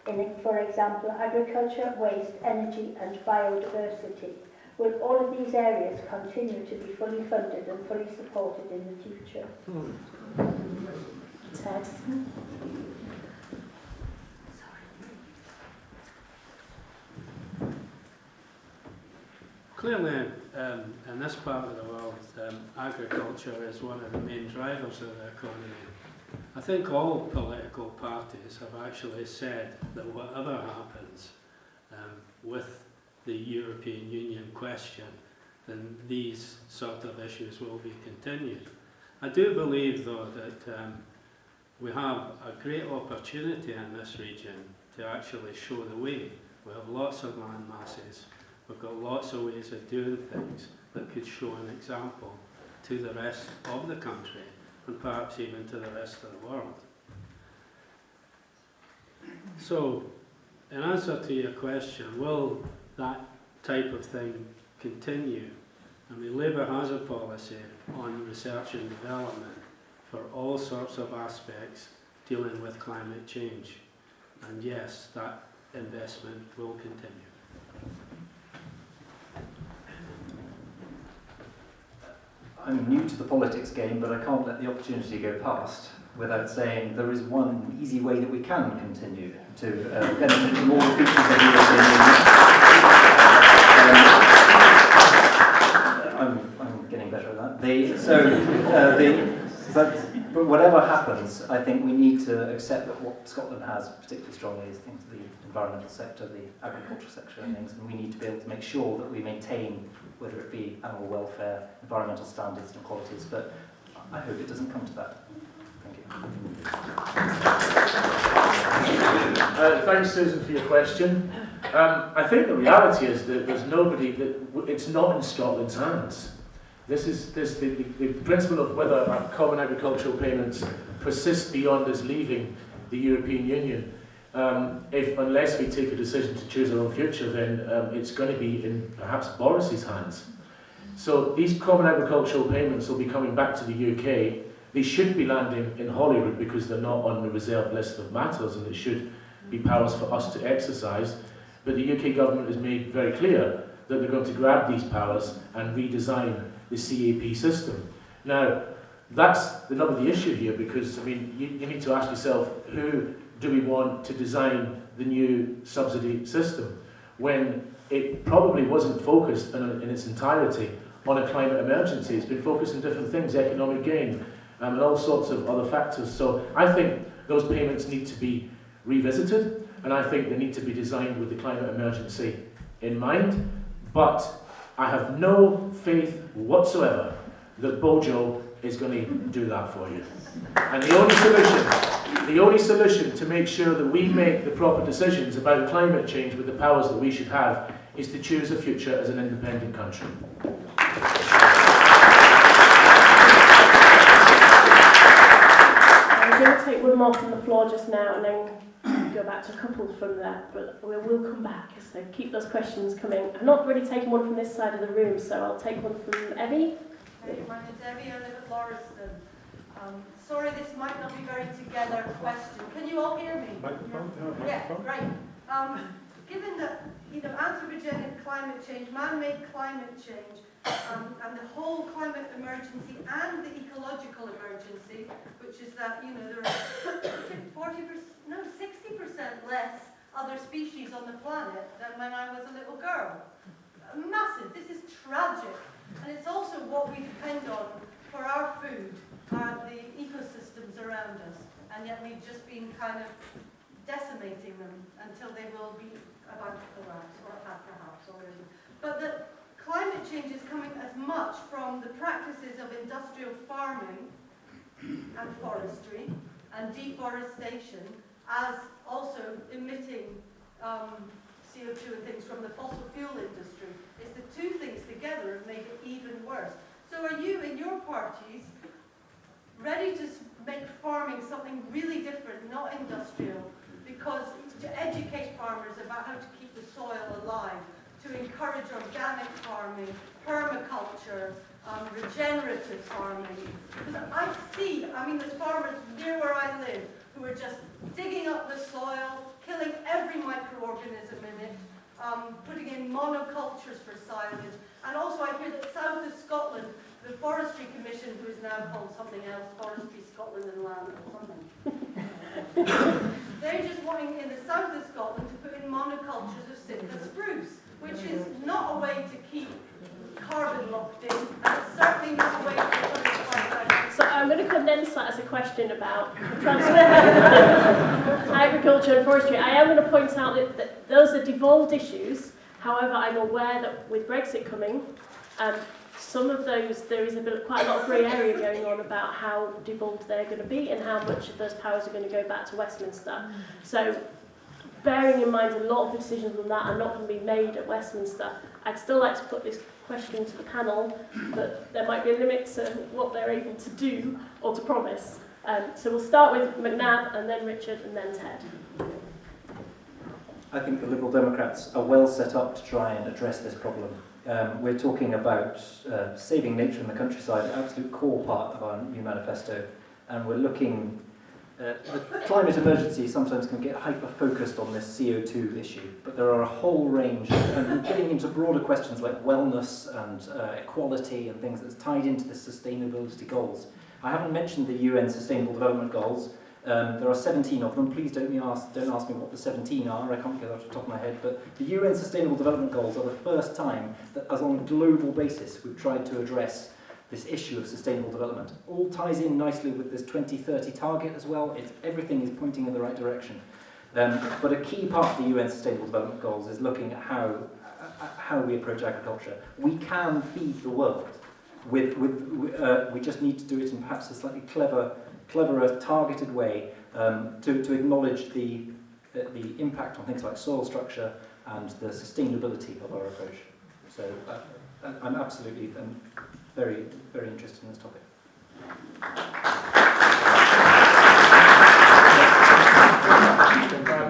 in, for example, agriculture, waste, energy and biodiversity. Will all of these areas continue to be fully funded and fully supported in the future? Ted? Clearly, in this part of the world, agriculture is one of the main drivers of the economy. I think all political parties have actually said that whatever happens with the European Union question, then these sort of issues will be continued. I do believe, though, that we have a great opportunity in this region to actually show the way. We have lots of land masses. We've got lots of ways of doing things that could show an example to the rest of the country and perhaps even to the rest of the world. So, in answer to your question, will that type of thing continue? I mean, Labour has a policy on research and development for all sorts of aspects dealing with climate change. And yes, that investment will continue. I'm new to the politics game, but I can't let the opportunity go past without saying there is one easy way that we can continue to benefit from all the features of the European Union. I'm getting better at that. But whatever happens, I think we need to accept that what Scotland has particularly strongly is things the environmental sector, the agriculture sector and things, and we need to be able to make sure that we maintain, whether it be animal welfare, environmental standards and qualities, but I hope it doesn't come to that. Thank you. Thanks, Susan, for your question. I think the reality is that there's nobody it's not in Scotland's hands. This is the principle of whether our common agricultural payments persist beyond us leaving the European Union. Unless we take a decision to choose our own future, then it's going to be in perhaps Boris's hands. So these common agricultural payments will be coming back to the UK. They should be landing in Holyrood because they're not on the reserved list of matters, and it should be powers for us to exercise. But the UK government has made very clear that they're going to grab these powers and redesign the CAP system. Now, that's not the issue here, because I mean, you need to ask yourself, who do we want to design the new subsidy system when it probably wasn't focused in its entirety on a climate emergency. It's been focused on different things, economic gain, and all sorts of other factors. So I think those payments need to be revisited, and I think they need to be designed with the climate emergency in mind. But I have no faith whatsoever that Bojo is going to do that for you. And the only solution to make sure that we make the proper decisions about climate change with the powers that we should have is to choose a future as an independent country. I'm going to take one more from the floor just now and then go back to a couple from there, but we will come back, so keep those questions coming. I'm not really taking one from this side of the room, so I'll take one from Evie. Hey, my name's Evie, I live at Lauriston. Sorry, this might not be very together question. Can you all hear me? Microphone? No, Yeah, microphone. great. Given that, anthropogenic climate change, man-made climate change, and the whole climate emergency and the ecological emergency, which is that, there are 60% less other species on the planet than when I was a little girl. Massive. This is tragic. And it's also what we depend on for our food, the ecosystems around us. And yet we've just been kind of decimating them until they will be about to collapse, or have perhaps already. But the climate change is coming as much from the practices of industrial farming and forestry and deforestation as also emitting CO2 and things from the fossil fuel industry. It's the two things together have made it even worse. So are you in your parties ready to make farming something really different, not industrial, because to educate farmers about how to keep the soil alive, to encourage organic farming, permaculture, regenerative farming? Because there's farmers near where I live who are just digging up the soil, killing every microorganism in it, putting in monocultures for silage. And also I hear that south of Scotland, the Forestry Commission, who is now called something else, Forestry Scotland and Land or something, they're just wanting in the south of Scotland to put in monocultures of Sitka spruce, which is not a way to keep carbon locked in, and it's certainly not a way to put it. So I'm going to condense that as a question about agriculture and forestry. I am going to point out that those are devolved issues. However, I'm aware that with Brexit coming, some of those, there is quite a lot of grey area going on about how devolved they're going to be and how much of those powers are going to go back to Westminster. So bearing in mind a lot of decisions on that are not going to be made at Westminster, I'd still like to put this question to the panel, that there might be a limit to what they're able to do or to promise. So we'll start with McNab and then Richard and then Ted. I think the Liberal Democrats are well set up to try and address this problem. We're talking about saving nature in the countryside, an absolute core part of our new manifesto, and we're looking the climate emergency sometimes can get hyper-focused on this CO2 issue, but there are a whole range, and getting into broader questions like wellness and equality and things that's tied into the sustainability goals. I haven't mentioned the UN Sustainable Development Goals. There are 17 of them. Please don't ask me what the 17 are. I can't get that off the top of my head. But the UN Sustainable Development Goals are the first time that, as on a global basis, we've tried to address this issue of sustainable development. All ties in nicely with this 2030 target as well. Everything is pointing in the right direction. But a key part of the UN Sustainable Development Goals is looking at how we approach agriculture. We can feed the world. We just need to do it in perhaps a slightly cleverer, targeted way to acknowledge the impact on things like soil structure and the sustainability of our approach. So I'm absolutely very, very interested in this topic.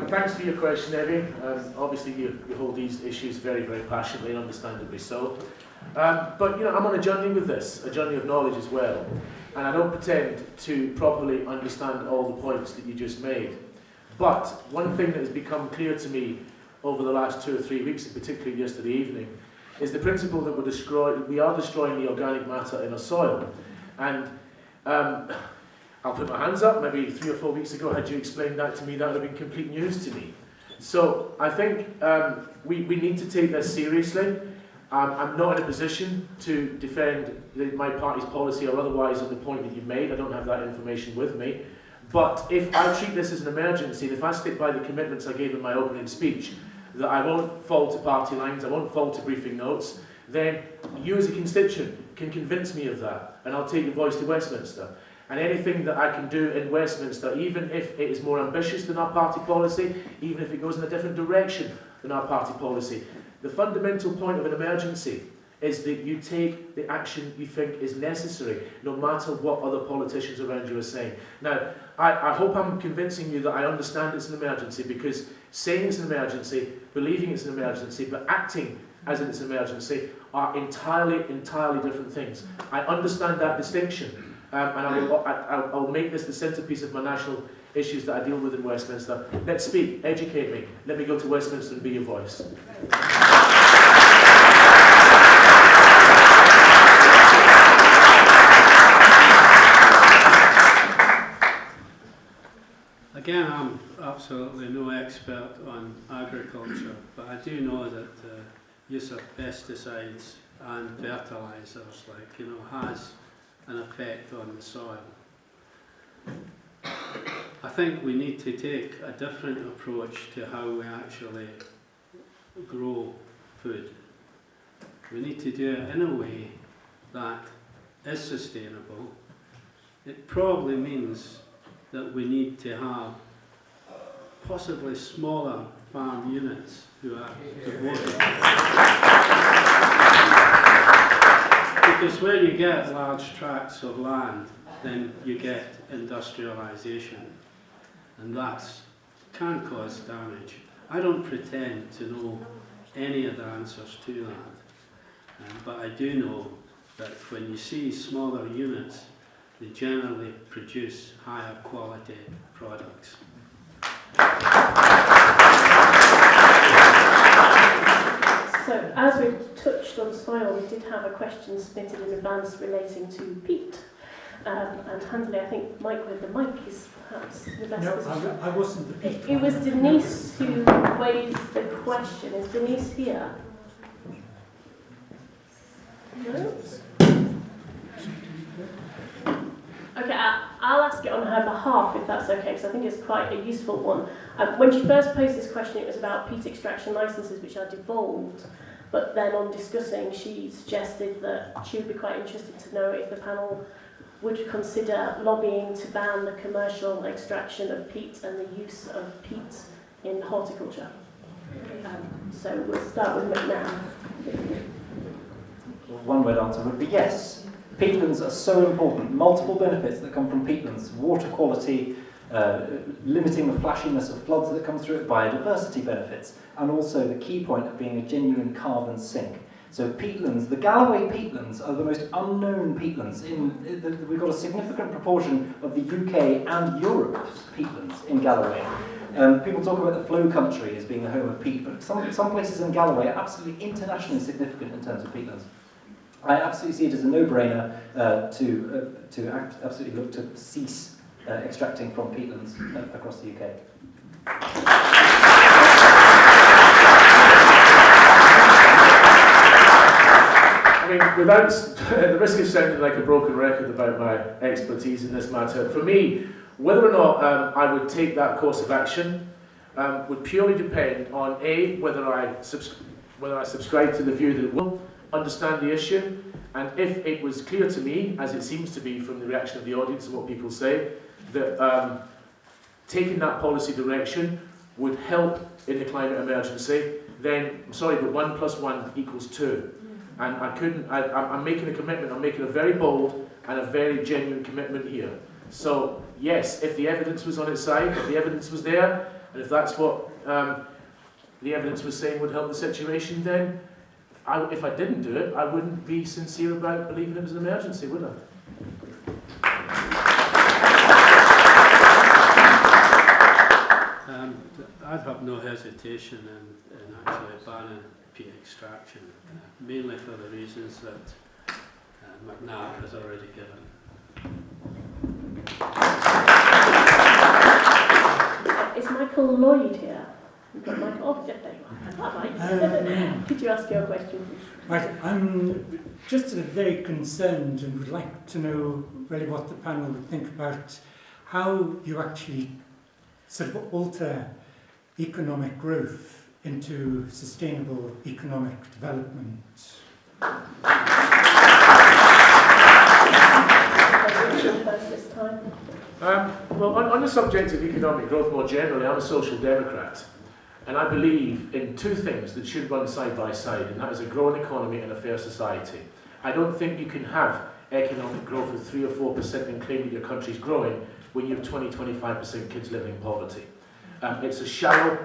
Thanks for your question, Evie. Obviously, you hold these issues very, very passionately, understandably so. But, I'm on a journey with this, a journey of knowledge as well. And I don't pretend to properly understand all the points that you just made. But one thing that has become clear to me over the last 2 or 3 weeks, and particularly yesterday evening, is the principle that we are destroying the organic matter in our soil. And I'll put my hands up, maybe 3 or 4 weeks ago, had you explained that to me, that would have been complete news to me. So I think we need to take this seriously. I'm not in a position to defend my party's policy or otherwise on the point that you made. I don't have that information with me. But if I treat this as an emergency, and if I stick by the commitments I gave in my opening speech, that I won't fall to party lines, I won't fall to briefing notes, then you as a constituent can convince me of that, and I'll take your voice to Westminster. And anything that I can do in Westminster, even if it is more ambitious than our party policy, even if it goes in a different direction than our party policy, the fundamental point of an emergency is that you take the action you think is necessary, no matter what other politicians around you are saying. Now, I hope I'm convincing you that I understand it's an emergency, because saying it's an emergency, believing it's an emergency, but acting as if it's an emergency are entirely different things. I understand that distinction, and I'll make this the centrepiece of my national issues that I deal with in Westminster. Let's speak, educate me, let me go to Westminster and be your voice. Again, I'm absolutely no expert on agriculture, but I do know that the use of pesticides and fertilisers, has an effect on the soil. I think we need to take a different approach to how we actually grow food. We need to do it in a way that is sustainable. It probably means that we need to have possibly smaller farm units who are devoted. Because where you get large tracts of land, then you get industrialisation, and that can cause damage. I don't pretend to know any of the answers to that, but I do know that when you see smaller units, they generally produce higher quality products. So, as we touched on soil, we did have a question submitted in advance relating to peat. And handily, I think Mike with the mic is perhaps the best position. No, I wasn't the peat. It was Denise who raised the question. Is Denise here? No? Okay, I'll ask it on her behalf if that's okay, because I think it's quite a useful one. When she first posed this question, it was about peat extraction licences, which are devolved. But then on discussing, she suggested that she would be quite interested to know if the panel would consider lobbying to ban the commercial extraction of peat and the use of peat in horticulture. So we'll start with McNab. One word answer would be yes. Peatlands are so important. Multiple benefits that come from peatlands: water quality, limiting the flashiness of floods that come through it, biodiversity benefits, and also the key point of being a genuine carbon sink. So peatlands, the Galloway peatlands are the most unknown peatlands. We've got a significant proportion of the UK and Europe's peatlands in Galloway. People talk about the flow country as being the home of peat, but some places in Galloway are absolutely internationally significant in terms of peatlands. I absolutely see it as a no-brainer to absolutely look to cease extracting from peatlands across the UK. I mean, without the risk of sounding like a broken record about my expertise in this matter, for me, whether or not I would take that course of action would purely depend on A, whether I subscribe to the view that it will understand the issue, and if it was clear to me, as it seems to be from the reaction of the audience and what people say, that taking that policy direction would help in the climate emergency, then, I'm sorry, but 1 + 1 = 2. And I'm making a commitment, I'm making a very bold and a very genuine commitment here. So, yes, if the evidence was on its side, if the evidence was there, and if that's what the evidence was saying would help the situation, then if I didn't do it, I wouldn't be sincere about believing it was an emergency, would I? I'd have no hesitation in actually banning peat extraction, mainly for the reasons that McNabb has already given. Is Michael Lloyd here? We've got Michael. Oh, yeah, there you are. Hi, Mike. Could you ask your question, please? Right, I'm just very concerned and would like to know really what the panel would think about how you actually sort of alter economic growth into sustainable economic development. Well, on the subject of economic growth more generally, I'm a social democrat, and I believe in two things that should run side by side, and that is a growing economy and a fair society. I don't think you can have economic growth of 3 or 4% and claim that your country's growing when you have 20-25% kids living in poverty. It's a shallow,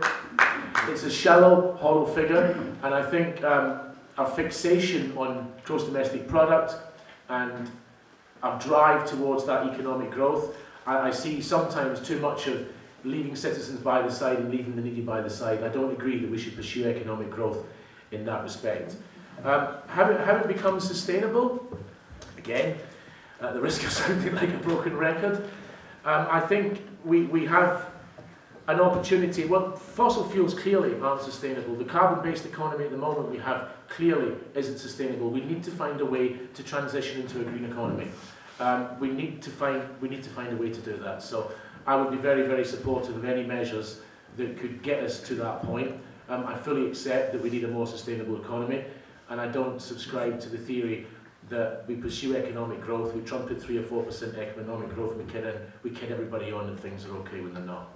hollow figure, and I think our fixation on gross domestic product and our drive towards that economic growth, I see sometimes too much of leaving citizens by the side and leaving the needy by the side. I don't agree that we should pursue economic growth in that respect. How it becomes sustainable? Again, at the risk of sounding like a broken record, I think we have an opportunity. Well, fossil fuels clearly aren't sustainable. The carbon-based economy at the moment we have clearly isn't sustainable. We need to find a way to transition into a green economy. We need to find a way to do that. So I would be very, very supportive of any measures that could get us to that point. I fully accept that we need a more sustainable economy, and I don't subscribe to the theory that we pursue economic growth, we trumpet 3 or 4% economic growth, and we kid everybody on that things are okay when they're not.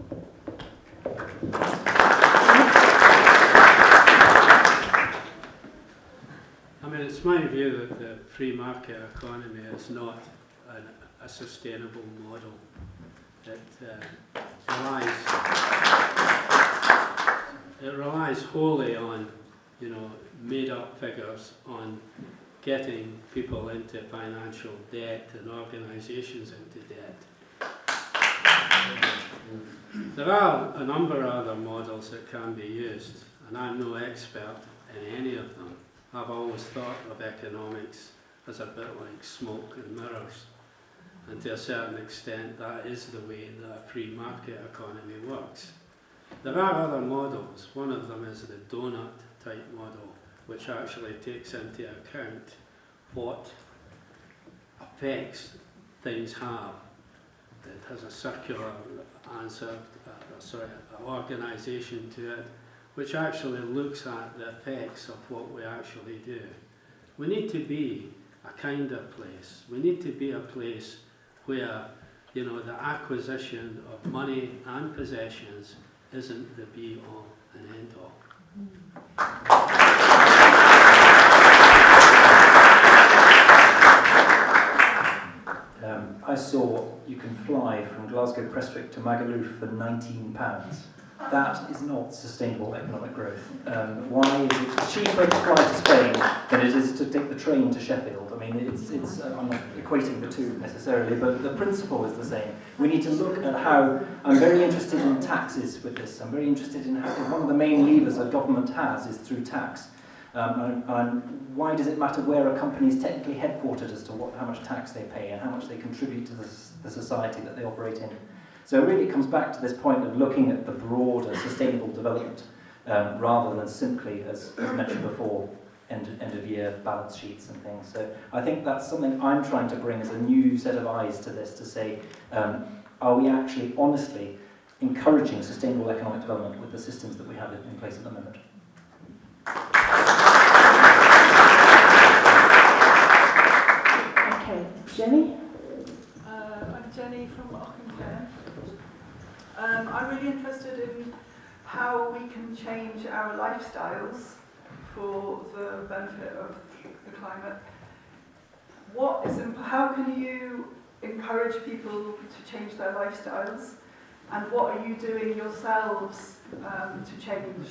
I mean, it's my view that the free market economy is not a sustainable model. It relies wholly on, made-up figures, on getting people into financial debt and organisations into debt. There are a number of other models that can be used, and I'm no expert in any of them. I've always thought of economics as a bit like smoke and mirrors, and to a certain extent that is the way that a free market economy works. There are other models. One of them is the donut type model, which actually takes into account what effects things have. It has a circular organisation to it, which actually looks at the effects of what we actually do. We need to be a kinder place. We need to be a place where, the acquisition of money and possessions isn't the be-all and end-all. I saw you can fly from Glasgow Prestwick to Magaluf for £19. That is not sustainable economic growth. Why is it cheaper to fly to Spain than it is to take the train to Sheffield? I mean, I'm not equating the two necessarily, but the principle is the same. We need to look at how, I'm very interested in taxes with this. I'm very interested in how one of the main levers a government has is through tax. And why does it matter where a company is technically headquartered as to how much tax they pay and how much they contribute to the society that they operate in? So it really comes back to this point of looking at the broader sustainable development rather than simply, as mentioned before, end of year balance sheets and things. So I think that's something I'm trying to bring as a new set of eyes to this, to say, are we actually honestly encouraging sustainable economic development with the systems that we have in place at the moment? Okay, Jenny? I'm Jenny from Auchinleck. I'm really interested in how we can change our lifestyles for the benefit of the climate. How can you encourage people to change their lifestyles, and what are you doing yourselves to change?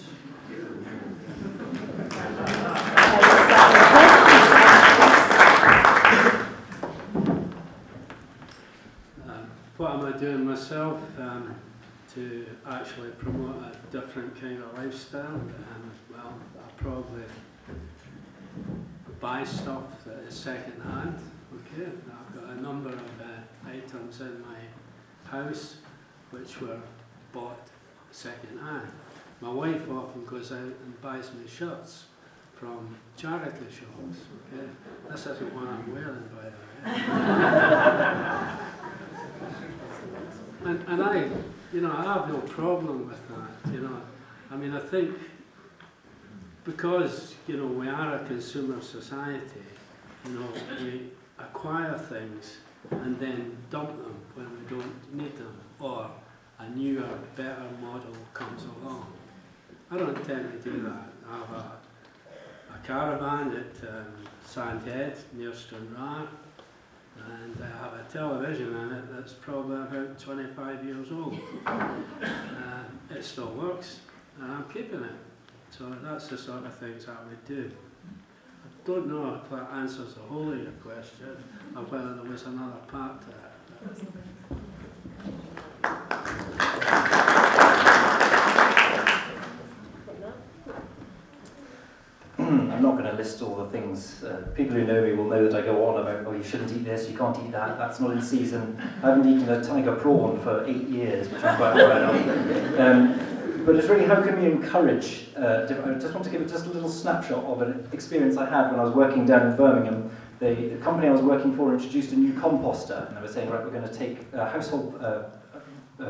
What am I doing myself to actually promote a different kind of lifestyle? Well, I probably buy stuff that is second hand. Okay, I've got a number of items in my house which were bought second hand. My wife often goes out and buys me shirts from charity shops. Okay, this isn't what I'm wearing, by the way. And I have no problem with that. I mean, I think because we are a consumer society, we acquire things and then dump them when we don't need them, or a newer, better model comes along. I don't tend to do that. I have a caravan at Sandhead near Stranraer, and I have a television in it that's probably about 25 years old. It still works, and I'm keeping it. So that's the sort of things I would do. I don't know if that answers the whole of your question, or whether there was another part to it. I'm not going to list all the things. People who know me will know that I go on about, oh, you shouldn't eat this, you can't eat that, that's not in season. I haven't eaten a tiger prawn for 8 years, which I'm quite proud of. But it's really, how can we encourage, I just want to give just a little snapshot of an experience I had when I was working down in Birmingham. The company I was working for introduced a new composter, and they were saying, right, we're going to take household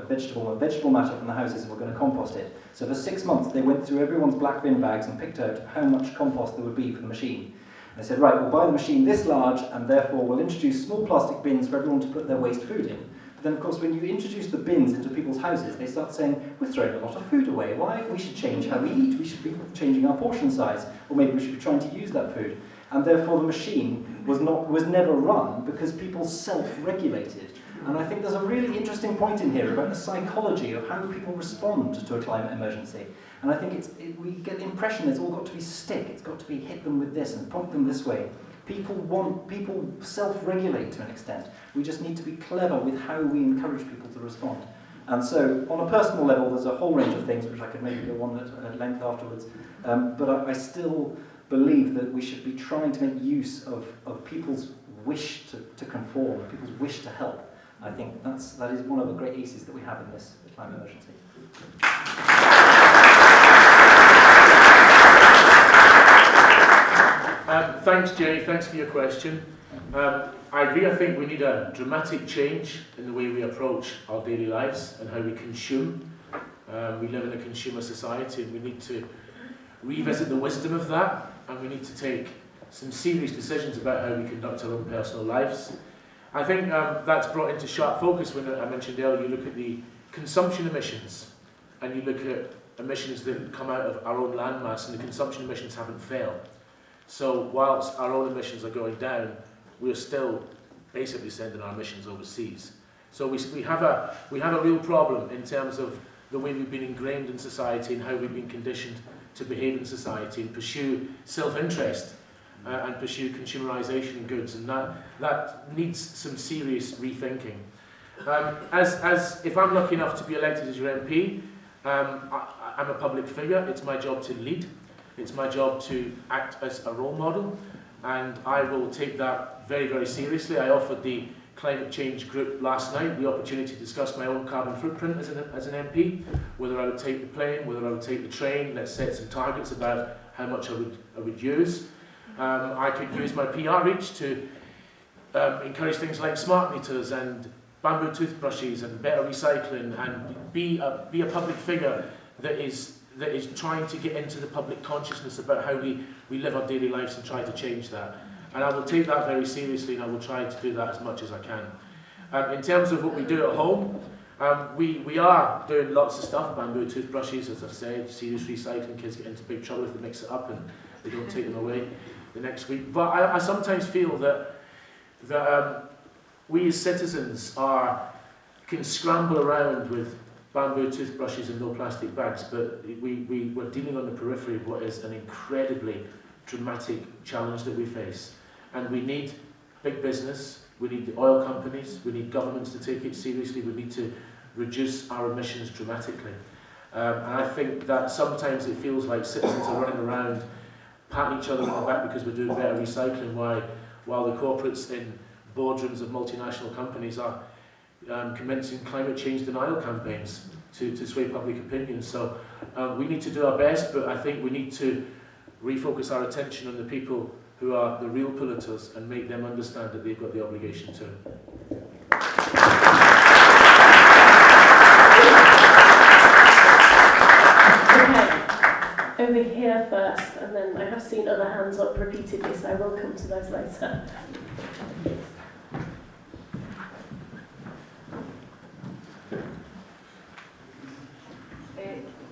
vegetable matter from the houses and we're going to compost it. So for 6 months they went through everyone's black bin bags and picked out how much compost there would be for the machine. And they said, right, we'll buy the machine this large, and therefore we'll introduce small plastic bins for everyone to put their waste food in. But then of course when you introduce the bins into people's houses, they start saying, we're throwing a lot of food away, why? We should change how we eat, we should be changing our portion size, or maybe we should be trying to use that food. And therefore the machine was never run because people self-regulated. And I think there's a really interesting point in here about the psychology of how people respond to a climate emergency. And I think we get the impression it's all got to be stick, it's got to be hit them with this and point them this way. People self-regulate to an extent. We just need to be clever with how we encourage people to respond. And so on a personal level, there's a whole range of things which I could maybe go on at length afterwards. But I still believe that we should be trying to make use of people's wish to conform, people's wish to help. I think that is one of the great aces that we have in this climate emergency. Thanks, Jenny. Thanks for your question. I agree. I think we need a dramatic change in the way we approach our daily lives and how we consume. We live in a consumer society, and we need to revisit the wisdom of that, and we need to take some serious decisions about how we conduct our own personal lives. I think that's brought into sharp focus when I mentioned earlier, you look at the consumption emissions and you look at emissions that come out of our own landmass, and the consumption emissions haven't failed. So whilst our own emissions are going down, we're still basically sending our emissions overseas. So we have a real problem in terms of the way we've been ingrained in society and how we've been conditioned to behave in society and pursue self-interest. And pursue consumerisation of goods, and that needs some serious rethinking. If I'm lucky enough to be elected as your MP, I'm a public figure. It's my job to lead. It's my job to act as a role model, and I will take that very, very seriously. I offered the climate change group last night the opportunity to discuss my own carbon footprint as an MP, whether I would take the plane, whether I would take the train. Let's set some targets about how much I would use. I could use my PR reach to encourage things like smart meters and bamboo toothbrushes and better recycling, and be a public figure that is trying to get into the public consciousness about how we live our daily lives and try to change that. And I will take that very seriously, and I will try to do that as much as I can. In terms of what we do at home, we are doing lots of stuff, bamboo toothbrushes, as I've said, serious recycling. Kids get into big trouble if they mix it up and they don't take them away the next week. But I sometimes feel that we as citizens can scramble around with bamboo toothbrushes and no plastic bags, but we're dealing on the periphery of what is an incredibly dramatic challenge that we face. And we need big business, we need the oil companies, we need governments to take it seriously, we need to reduce our emissions dramatically. And I think that sometimes it feels like citizens are running around patting each other on the back because we're doing better recycling, while the corporates in boardrooms of multinational companies are commencing climate change denial campaigns to sway public opinion. So we need to do our best, but I think we need to refocus our attention on the people who are the real polluters and make them understand that they've got the obligation to. Okay, over here first, and then I have seen other hands up repeatedly, so I will come to those later.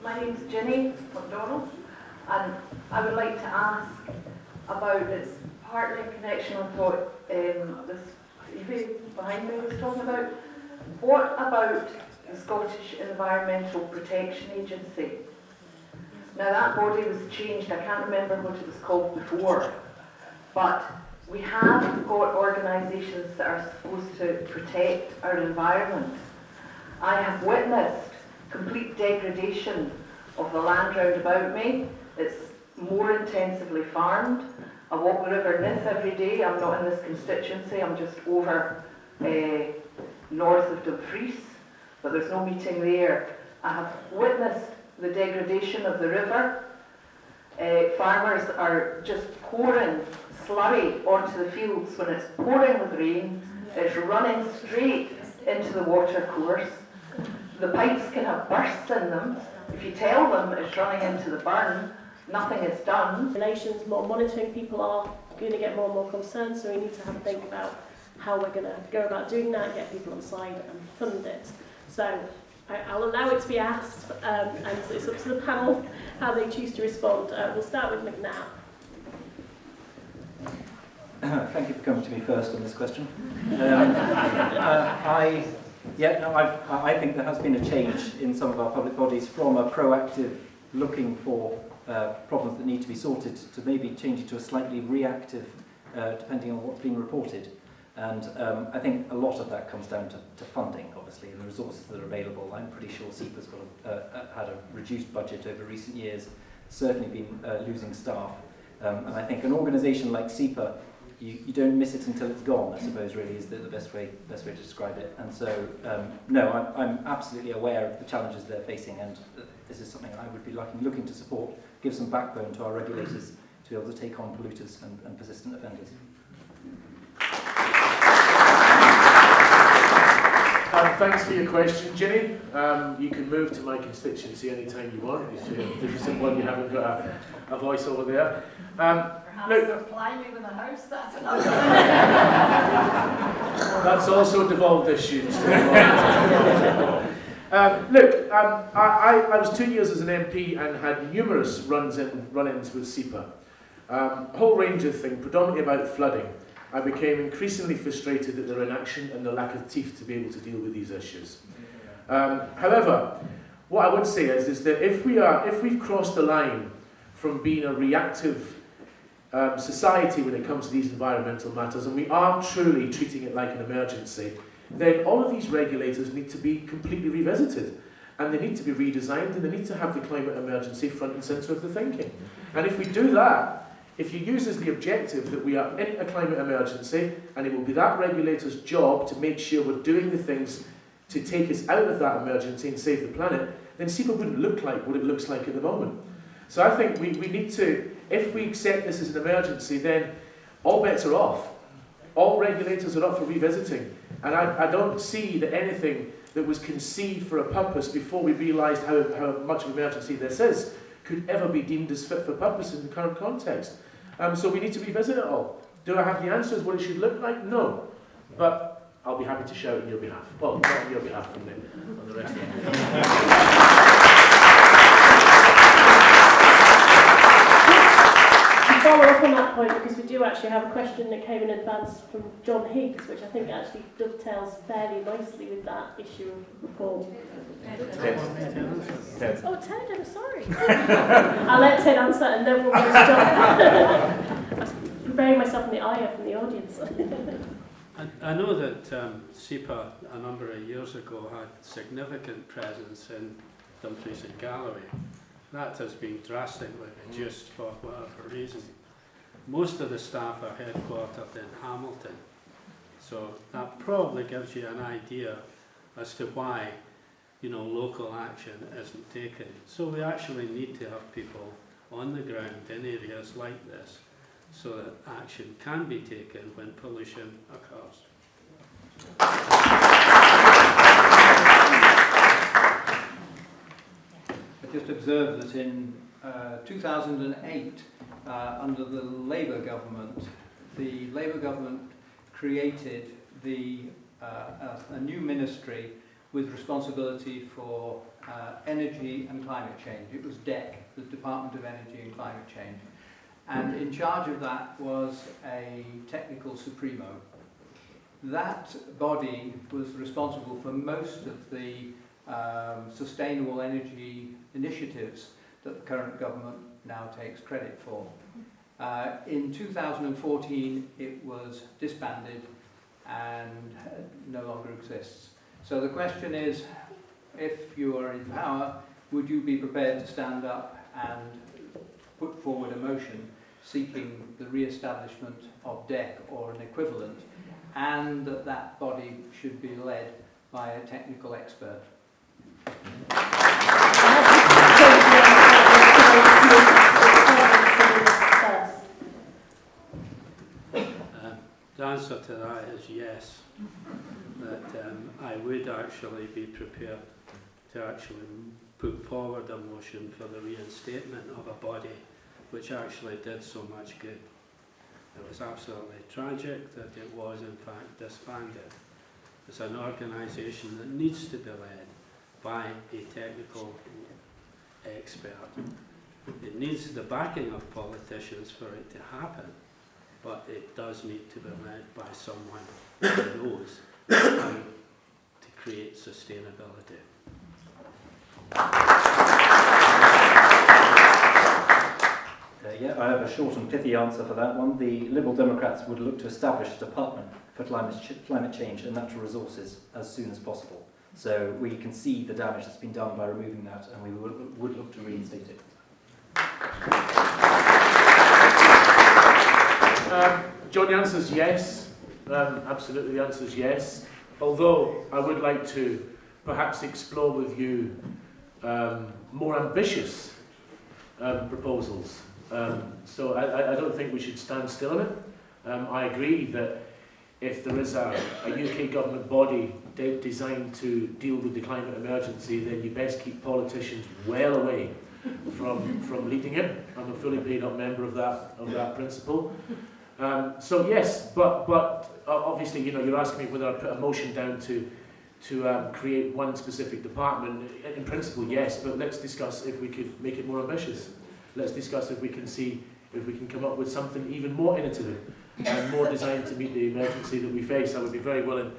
My name's Ginny McDonald, and I would like to ask about, it's partly in connection with what this lady behind me was talking about. What about the Scottish Environmental Protection Agency? Now that body was changed, I can't remember what it was called before, but we have got organisations that are supposed to protect our environment. I have witnessed complete degradation of the land round about me. It's more intensively farmed. I walk the River Nith every day. I'm not in this constituency, I'm just over north of Dumfries, but there's no meeting there. I have witnessed the degradation of the river. Farmers are just pouring slurry onto the fields when it's pouring with rain. It's running straight into the water course. The pipes can have bursts in them. If you tell them it's running into the burn, nothing is done. Relations, more monitoring, people are going to get more and more concerned, so we need to have a think about how we're going to go about doing that, get people on side and fund it. So I'll allow it to be asked, and it's up to the panel how they choose to respond. We'll start with McNab. Thank you for coming to me first on this question. I think there has been a change in some of our public bodies from a proactive looking for problems that need to be sorted to maybe changing to a slightly reactive, depending on what's being reported. And I think a lot of that comes down to funding, obviously, and the resources that are available. I'm pretty sure SEPA's had a reduced budget over recent years, certainly been losing staff. And I think an organisation like SEPA, you don't miss it until it's gone, I suppose, really is the best way to describe it. And so, no, I'm absolutely aware of the challenges they're facing, and this is something I would be looking to support, give some backbone to our regulators to be able to take on polluters and persistent offenders. Thanks for your question, Ginny. You can move to my constituency anytime you want. If there's someone you haven't got a voice over there. Perhaps supply me with a house, that's another That's also devolved issues. I was 2 years as an MP and had numerous run-ins with SEPA. A whole range of things, predominantly about flooding. I became increasingly frustrated at their inaction and the lack of teeth to be able to deal with these issues. However, what I would say is that if we've crossed the line from being a reactive society when it comes to these environmental matters, and we are truly treating it like an emergency, then all of these regulators need to be completely revisited, and they need to be redesigned, and they need to have the climate emergency front and centre of the thinking. And if we do that, if you use as the objective that we are in a climate emergency, and it will be that regulator's job to make sure we're doing the things to take us out of that emergency and save the planet, then SEPA wouldn't look like what it looks like at the moment. So I think we need to if we accept this as an emergency, then all bets are off. All regulators are up for revisiting. And I don't see that anything that was conceived for a purpose before we realised how much of an emergency this is could ever be deemed as fit for purpose in the current context. So we need to revisit it all. Do I have the answers what it should look like? No. But I'll be happy to shout on your behalf. Well, not on your behalf, on the rest of you. Follow up on that point, because we do actually have a question that came in advance from John Higgs, which I think actually dovetails fairly nicely with that issue of reform. Ted. Oh, Ted, I'm sorry. I'll let Ted answer and then we'll go to John. I was preparing myself in the eye from the audience. I know that SEPA a number of years ago had significant presence in Dumfries and Galloway. That has been drastically reduced for whatever reason. Most of the staff are headquartered in Hamilton, so that probably gives you an idea as to why, local action isn't taken. So we actually need to have people on the ground in areas like this, so that action can be taken when pollution occurs. I just observed that in 2008, under the Labour government created a new ministry with responsibility for energy and climate change. It was DEC, the Department of Energy and Climate Change. And in charge of that was a technical supremo. That body was responsible for most of the sustainable energy initiatives that the current government now takes credit for. In 2014, it was disbanded and no longer exists. So the question is, if you are in power, would you be prepared to stand up and put forward a motion seeking the re-establishment of DEC or an equivalent, and that body should be led by a technical expert? The answer to that is yes, that I would actually be prepared to actually put forward a motion for the reinstatement of a body which actually did so much good. It was absolutely tragic that it was in fact disbanded. It's an organisation that needs to be led by a technical expert. It needs the backing of politicians for it to happen, but it does need to be led by someone who knows how to create sustainability. Yeah, I have a short and pithy answer for that one. The Liberal Democrats would look to establish a department for climate change and natural resources as soon as possible. So we can see the damage that's been done by removing that, and we would look to reinstate it. John, the answer is yes. Absolutely, the answer is yes. Although I would like to perhaps explore with you more ambitious proposals. So I don't think we should stand still on it. I agree that if there is a UK government body designed to deal with the climate emergency, then you best keep politicians well away from leading it. I'm a fully paid up member of that principle. So yes, but obviously, you're asking me whether I put a motion down to create one specific department. In principle, yes, but let's discuss if we could make it more ambitious. Let's discuss if we can come up with something even more innovative and more designed to meet the emergency that we face. I would be very willing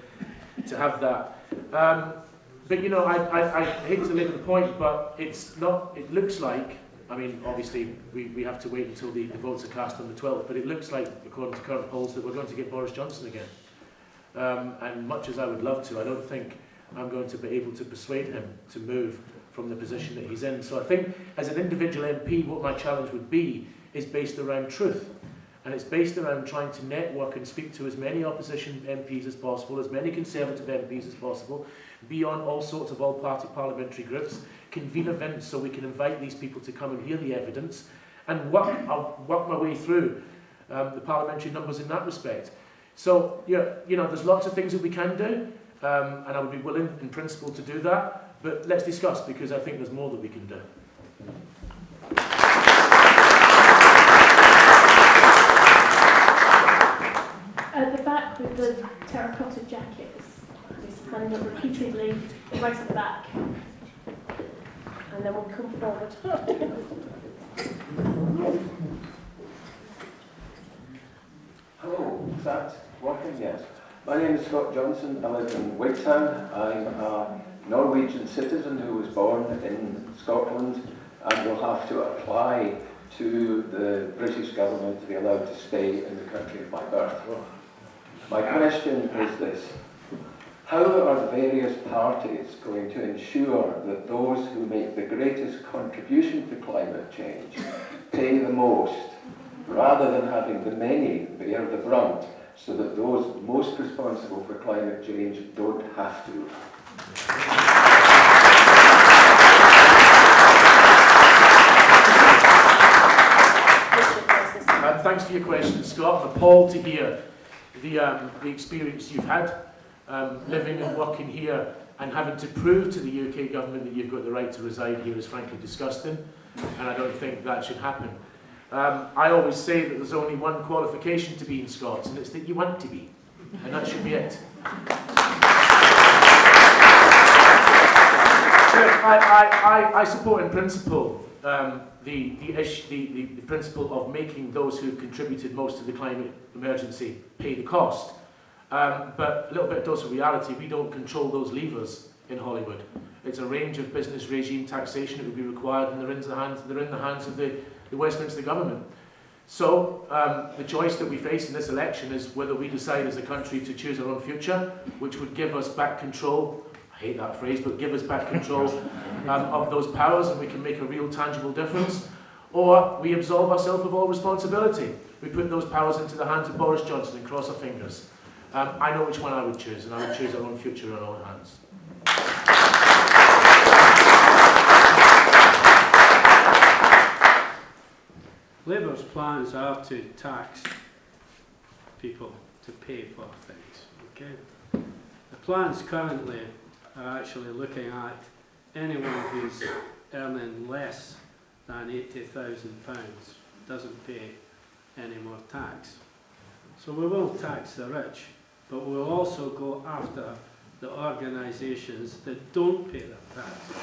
to have that. But I hate to labour the point, but it's not. It looks like. I mean, obviously, we have to wait until the votes are cast on the 12th, but it looks like, according to current polls, that we're going to get Boris Johnson again. And much as I would love to, I don't think I'm going to be able to persuade him to move from the position that he's in. So I think, as an individual MP, what my challenge would be is based around truth. And it's based around trying to network and speak to as many opposition MPs as possible, as many Conservative MPs as possible, be on all sorts of all-party parliamentary groups, convene events so we can invite these people to come and hear the evidence, and work my way through the parliamentary numbers in that respect. So, there's lots of things that we can do, and I would be willing, in principle, to do that. But let's discuss, because I think there's more that we can do. At the back with the terracotta jackets, just hand up repeatedly, right at the back. And then we'll come forward. Hello, is that working? Yes. My name is Scott Johnson. I live in Wigtown. I'm a Norwegian citizen who was born in Scotland and will have to apply to the British government to be allowed to stay in the country of my birth. My question is this: how are the various parties going to ensure that those who make the greatest contribution to climate change pay the most, rather than having the many bear the brunt, so that those most responsible for climate change don't have to? Thanks for your question, Scott. I'm appalled to hear the experience you've had living and working here, and having to prove to the UK government that you've got the right to reside here is frankly disgusting, and I don't think that should happen. I always say that there's only one qualification to being Scots, and it's that you want to be, and that should be it. I support in principle the principle of making those who have contributed most to the climate emergency pay the cost. But a little bit of dose of reality, we don't control those levers in Hollywood. It's a range of business regime taxation that would be required, and they're in the hands of the Westminster government. So the choice that we face in this election is whether we decide as a country to choose our own future, which would give us back control. I hate that phrase, but give us back control of those powers, and we can make a real tangible difference. Or we absolve ourselves of all responsibility. We put those powers into the hands of Boris Johnson and cross our fingers. I know which one I would choose, and I would choose our own future in our own hands. Labour's plans are to tax people to pay for things. Okay? The plans currently are actually looking at anyone who's earning less than £80,000 doesn't pay any more tax. So we will tax the rich, but we'll also go after the organisations that don't pay their taxes.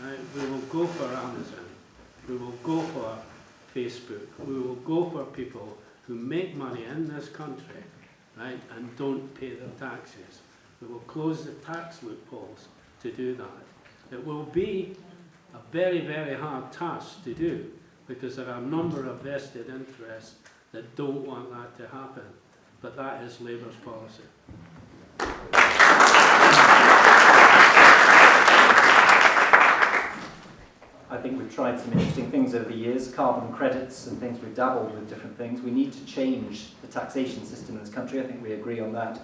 Right? We will go for Amazon. We will go for Facebook. We will go for people who make money in this country, right, and don't pay their taxes. We will close the tax loopholes to do that. It will be a very, very hard task to do, because there are a number of vested interests that don't want that to happen. But that is Labour's policy. I think we've tried some interesting things over the years, carbon credits and things. We've dabbled with different things. We need to change the taxation system in this country. I think we agree on that.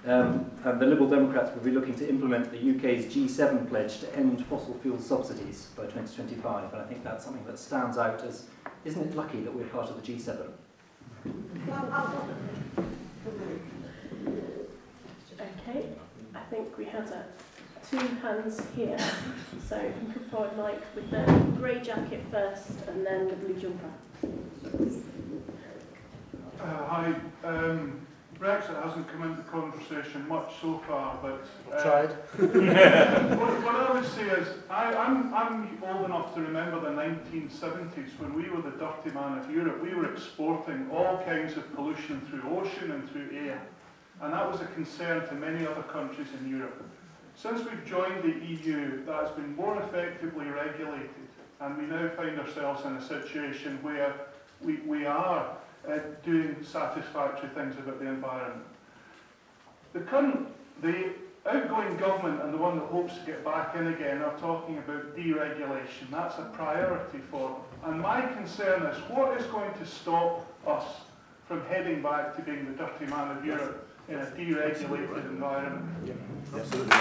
And the Liberal Democrats will be looking to implement the UK's G7 pledge to end fossil fuel subsidies by 2025. And I think that's something that stands out as, isn't it lucky that we're part of the G7? Okay, I think we had two hands here. So you can come forward, Mike, with the grey jacket first and then the blue jumper. Hi. Brexit hasn't come into the conversation much so far, but I've tried. what I would say is, I'm old enough to remember the 1970s when we were the dirty man of Europe. We were exporting all kinds of pollution through ocean and through air, and that was a concern to many other countries in Europe. Since we've joined the EU, that has been more effectively regulated, and we now find ourselves in a situation where we are doing satisfactory things about the environment. The outgoing government and the one that hopes to get back in again are talking about deregulation. That's a priority for them. And my concern is, what is going to stop us from heading back to being the dirty man of Europe in a deregulated environment? Yeah, absolutely.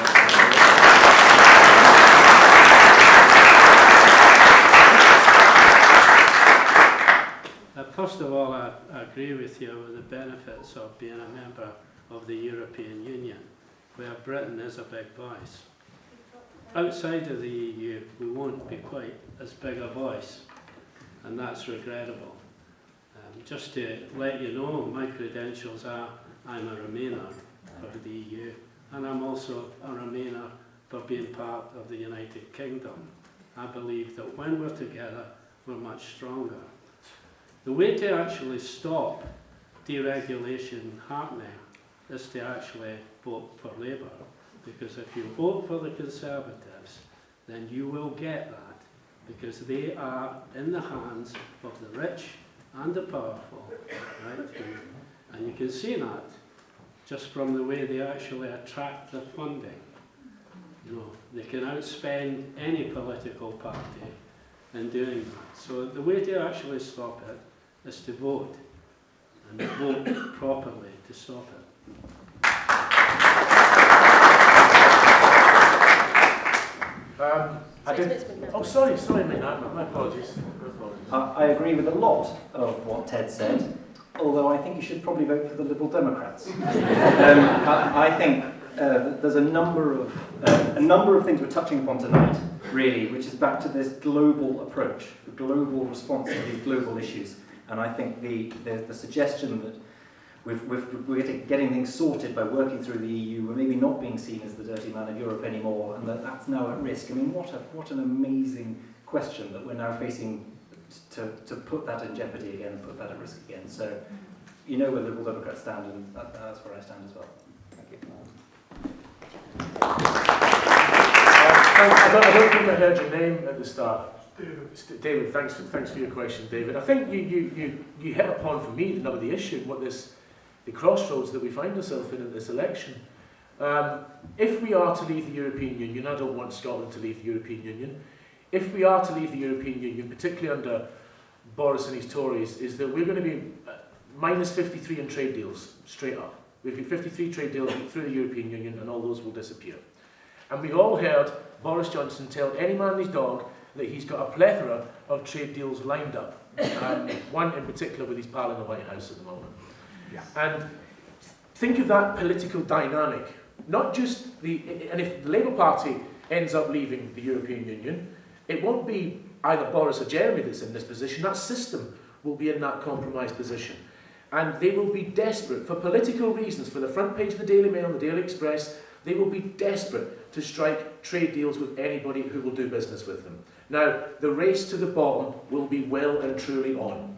First of all, I agree with you with the benefits of being a member of the European Union, where Britain is a big voice. Outside of the EU, we won't be quite as big a voice, and that's regrettable. Just to let you know, my credentials are I'm a Remainer for the EU, and I'm also a Remainer for being part of the United Kingdom. I believe that when we're together, we're much stronger. The way to actually stop deregulation happening is to actually vote for Labour, because if you vote for the Conservatives, then you will get that, because they are in the hands of the rich and the powerful, right? And you can see that just from the way they actually attract their funding. You know, they can outspend any political party in doing that. So the way to actually stop it is to vote, and vote properly to stop it. Sorry, McNab, my apologies. I agree with a lot of what Ted said, although I think you should probably vote for the Liberal Democrats. I think there's a number of things we're touching upon tonight, really, which is back to this global approach, the global response to these global issues. And I think the suggestion that we're getting things sorted by working through the EU, we're maybe not being seen as the dirty man of Europe anymore, and that's now at risk. I mean, what an amazing question that we're now facing to put that in jeopardy again and put that at risk again. So, you know where the Liberal Democrats stand, and that's where I stand as well. Thank you. I don't think I heard your name at the start. David, thanks for your question, David. I think you hit upon, for me, the nub of the issue, the crossroads that we find ourselves in this election. If we are to leave the European Union, I don't want Scotland to leave the European Union. If we are to leave the European Union, particularly under Boris and his Tories, is that we're going to be minus 53 in trade deals, straight up. We've got 53 trade deals through the European Union, and all those will disappear. And we've all heard Boris Johnson tell any man and his dog that he's got a plethora of trade deals lined up. One in particular with his pal in the White House at the moment. Yeah. And think of that political dynamic. Not just and if the Labour Party ends up leaving the European Union, it won't be either Boris or Jeremy that's in this position. That system will be in that compromised position. And they will be desperate, for political reasons, for the front page of the Daily Mail and the Daily Express, they will be desperate to strike trade deals with anybody who will do business with them. Now, the race to the bottom will be well and truly on,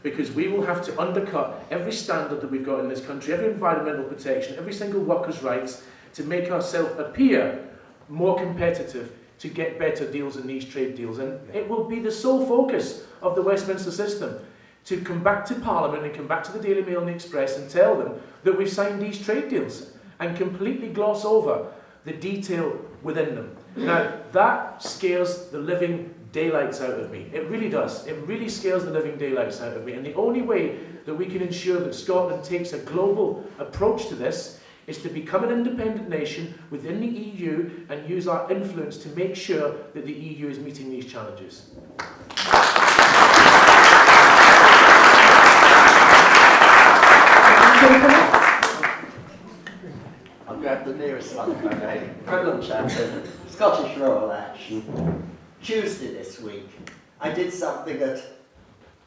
because we will have to undercut every standard that we've got in this country, every environmental protection, every single worker's rights, to make ourselves appear more competitive to get better deals in these trade deals. And it will be the sole focus of the Westminster system to come back to Parliament and come back to the Daily Mail and the Express and tell them that we've signed these trade deals and completely gloss over the detail within them. Now, that scares the living daylights out of me. It really does. It really scares the living daylights out of me. And the only way that we can ensure that Scotland takes a global approach to this is to become an independent nation within the EU and use our influence to make sure that the EU is meeting these challenges. I'll grab the nearest one, if I may. Prevalent champion, Scottish rural action. Tuesday this week, I did something that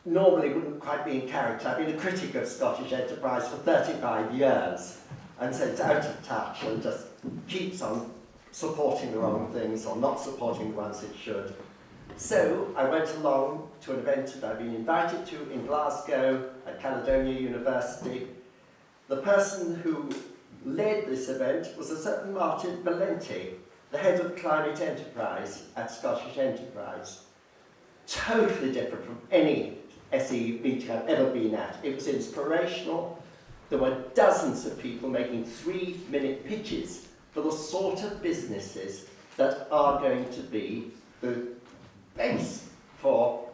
normally wouldn't quite be in character. I've been a critic of Scottish enterprise for 35 years, and so it's out of touch and just keeps on supporting the wrong things or not supporting the ones it should. So I went along to an event that I've been invited to in Glasgow at Caledonia University. The person who led this event was a certain Martin Valenti, the head of climate enterprise at Scottish Enterprise. Totally different from any SE meeting I've ever been at. It was inspirational. There were dozens of people making 3-minute pitches for the sort of businesses that are going to be the base for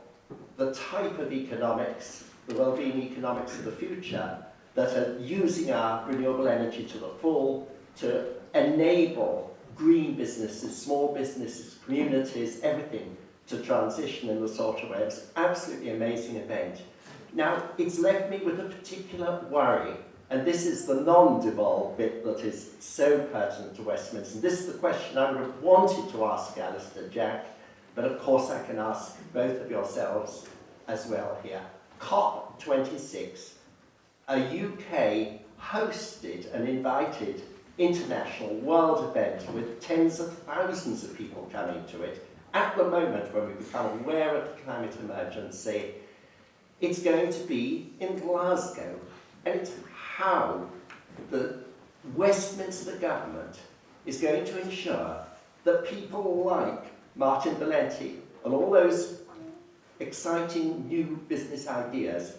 the type of economics, the well-being economics of the future, that are using our renewable energy to the full to enable green businesses, small businesses, communities, everything to transition in the sort of way. It was an absolutely amazing event. Now, it's left me with a particular worry, and this is the non-devolved bit that is so pertinent to Westminster. This is the question I would have wanted to ask Alistair, Jack, but of course I can ask both of yourselves as well here. COP26, a UK hosted and invited international world event with tens of thousands of people coming to it. At the moment when we become aware of the climate emergency, it's going to be in Glasgow, and it's how the Westminster government is going to ensure that people like Martin Valenti and all those exciting new business ideas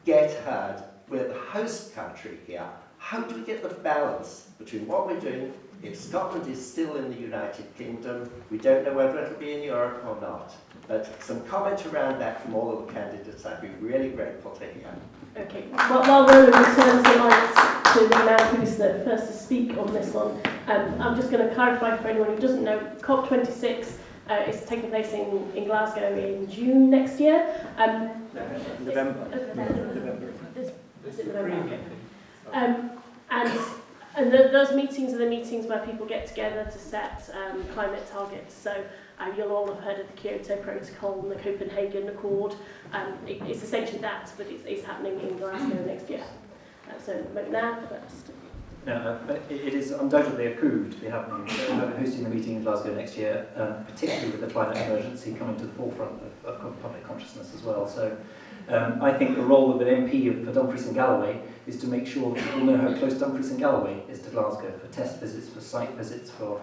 get heard. We're the host country here. How do we get the balance between what we're doing? If Scotland is still in the United Kingdom, we don't know whether it'll be in Europe or not. But some comment around that from all of the candidates, I'd be really grateful to hear. Okay, while Roland returns the mic to McNab, who's the first to speak on this one, I'm just going to clarify for anyone who doesn't know, COP26 is taking place in Glasgow in June next year. November. Is it November? And those meetings are the meetings where people get together to set climate targets. So you'll all have heard of the Kyoto Protocol and the Copenhagen Accord. It's essentially that, but it's happening in Glasgow next year. So McNab first. It is undoubtedly a coup to be happening, hosting the meeting in Glasgow next year, particularly with the climate emergency coming to the forefront of public consciousness as well. So I think the role of an MP for Dumfries and Galloway is to make sure that people know how close Dumfries and Galloway is to Glasgow, for test visits, for site visits, for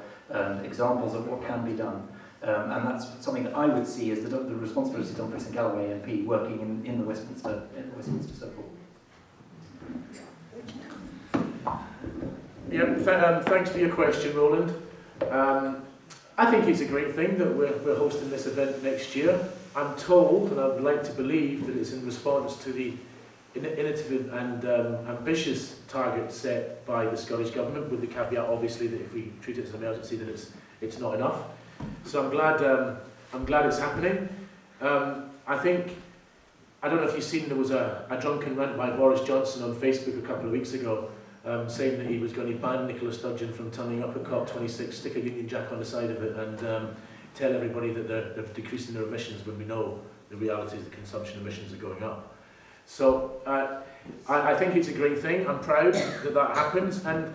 examples of what can be done. And that's something that I would see as the responsibility of Dumfries and Galloway MP working in the Westminster Circle. Thanks for your question, Roland. I think it's a great thing that we're hosting this event next year. I'm told, and I would like to believe, that it's in response to the innovative and ambitious targets set by the Scottish Government, with the caveat, obviously, that if we treat it as an emergency, then it's not enough. So I'm glad it's happening. I don't know if you've seen, there was a drunken rant by Boris Johnson on Facebook a couple of weeks ago, saying that he was going to ban Nicola Sturgeon from turning up at COP26, stick a Union Jack on the side of it, and tell everybody that they're decreasing their emissions, when we know the reality is the consumption emissions are going up. So I think it's a great thing. I'm proud that happens. And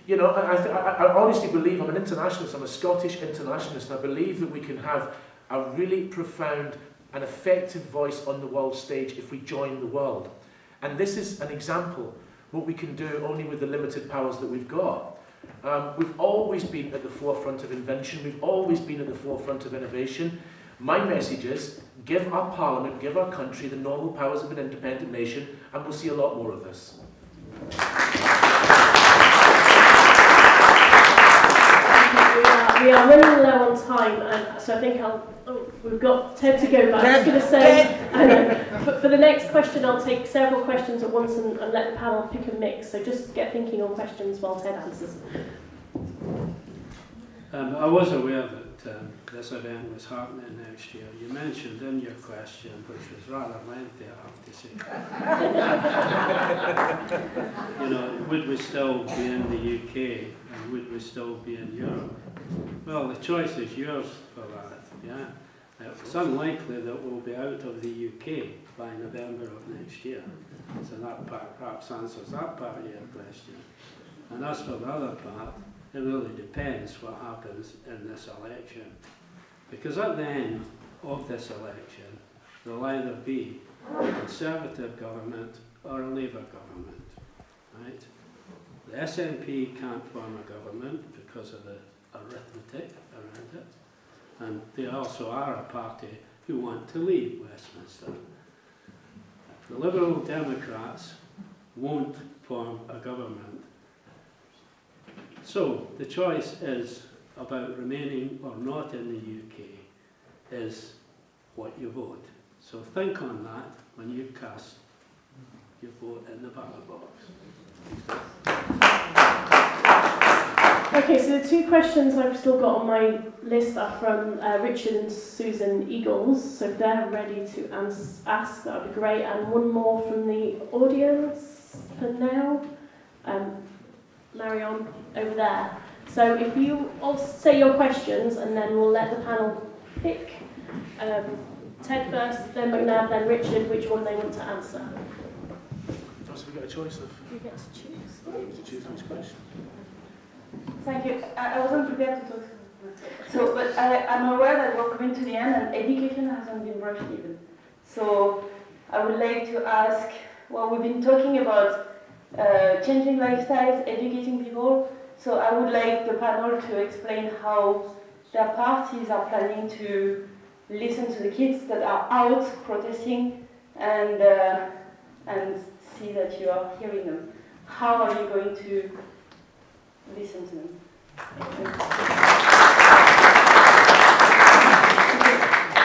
you know, I honestly believe, I'm an internationalist, I'm a Scottish internationalist, and I believe that we can have a really profound and effective voice on the world stage if we join the world. And this is an example what we can do only with the limited powers that we've got. We've always been at the forefront of invention, we've always been at the forefront of innovation. My message is, give our parliament, give our country the normal powers of an independent nation, and we'll see a lot more of this. We are running low on time, so I think we've got Ted to go, but I'm just going to say, for the next question, I'll take several questions at once and let the panel pick and mix, so just get thinking on questions while Ted answers. I was aware that this event was happening next year. You mentioned in your question, which was rather lengthy, I have to say. You know, would we still be in the UK and would we still be in Europe? Well, the choice is yours for that, yeah. It's unlikely that we'll be out of the UK by November of next year. So that perhaps answers that part of your question. And as for the other part, it really depends what happens in this election. Because at the end of this election, there'll either be a Conservative government or a Labour government, right? The SNP can't form a government because of the arithmetic around it, and they also are a party who want to leave Westminster. The Liberal Democrats won't form a government. So the choice is about remaining or not in the UK is what you vote. So think on that when you cast your vote in the ballot box. Okay, so the two questions I've still got on my list are from Richard and Susan Eagles. So if they're ready to ask, that would be great. And one more from the audience for now. Marion, over there. So if you all say your questions, and then we'll let the panel pick. Ted first, then McNab, then Richard, which one they want to answer. So we got a choice of... You get to choose. You get to choose which question. Thank you. I wasn't prepared to talk. So, but I'm aware that we're coming to the end and education hasn't been brushed even. So I would like to ask, well, we've been talking about changing lifestyles, educating people. So I would like the panel to explain how their parties are planning to listen to the kids that are out protesting and see that you are hearing them. How are you going to listen to them?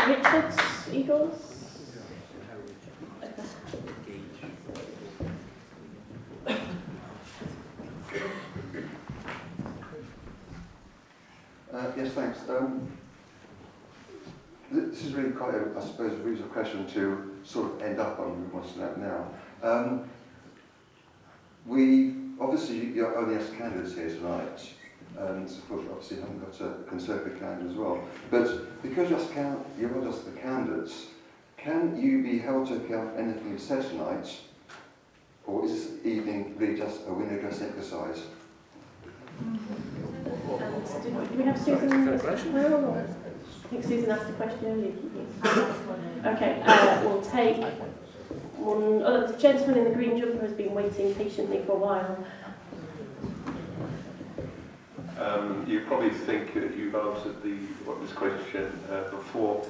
Richard Eagles? Yes, thanks. This is really quite, I suppose, a reasonable question to sort of end up on. We want to know now. We obviously you're only as candidates here tonight, and of course, obviously, haven't got a Conservative candidate as well. But because you're just the candidates, can you be held to account for anything you said tonight, or is this evening really just a window dressing exercise? Do we have Susan as well? I think Susan asked a question earlier. Okay, we'll take one. Oh, the gentleman in the green jumper has been waiting patiently for a while. You probably think that you've answered this question before,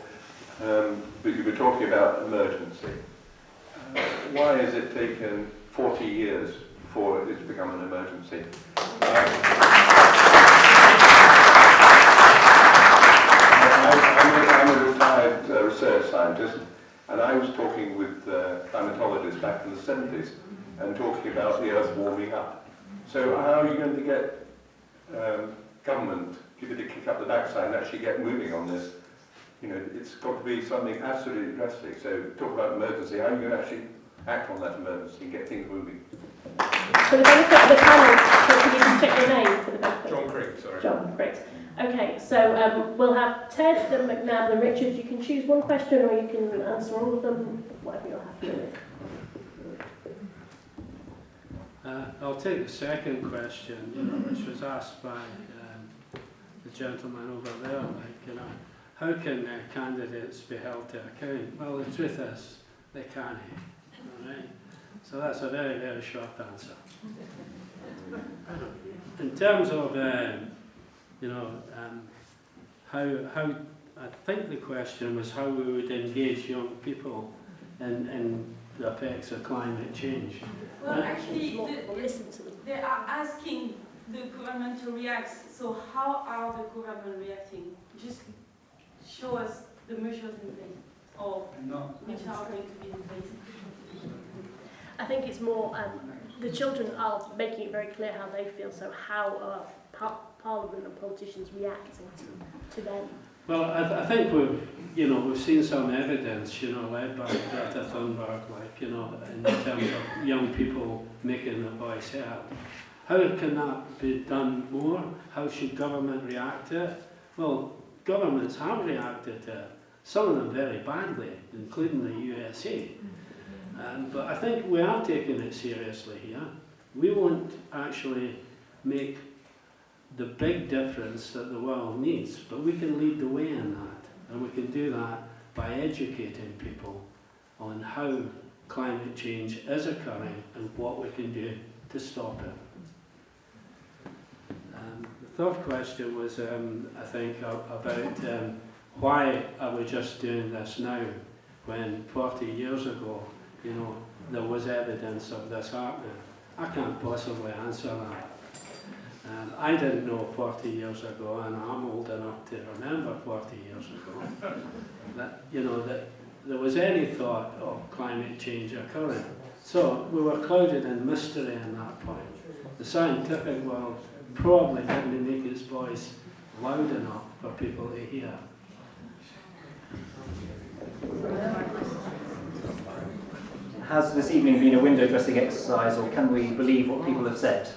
but you were talking about emergency. Why has it taken 40 years before it's become an emergency? I'm a retired research scientist, and I was talking with climatologists back in the 70s and talking about the Earth warming up. So how are you going to get government, give it a kick up the backside and actually get moving on this? You know, it's got to be something absolutely drastic. So talk about emergency, how are you going to actually act on that emergency and get things moving? For the benefit of the panel, can you just check your name for the benefit? John Craig, sorry. John, great. Okay, so we'll have Ted, then McNab, then Richard. You can choose one question or you can answer all of them, whatever you're happy with. I'll take the second question, which was asked by the gentleman over there. Like, how can candidates be held to account? Well, the truth is, they can't. All right. So that's a very, very short answer. In terms of, how I think the question was how we would engage young people in the effects of climate change. Well, actually, they are asking the government to react. So how are the government reacting? Just show us the measures in place, or which are going to be in place. I think it's more, the children are making it very clear how they feel, so how are Parliament and politicians reacting to them? Well, I think we've seen some evidence, led by Greta Thunberg, in terms of young people making their voice heard. How can that be done more? How should government react to it? Well, governments have reacted to it, some of them very badly, including the USA. But I think we are taking it seriously here. We won't actually make the big difference that the world needs, but we can lead the way in that, and we can do that by educating people on how climate change is occurring and what we can do to stop it. The third question was, I think, about why are we just doing this now when 40 years ago, there was evidence of this happening. I can't possibly answer that. I didn't know 40 years ago, and I'm old enough to remember 40 years ago, that there was any thought of climate change occurring. So we were clouded in mystery at that point. The scientific world probably didn't make his voice loud enough for people to hear. Has this evening been a window dressing exercise, or can we believe what people have said?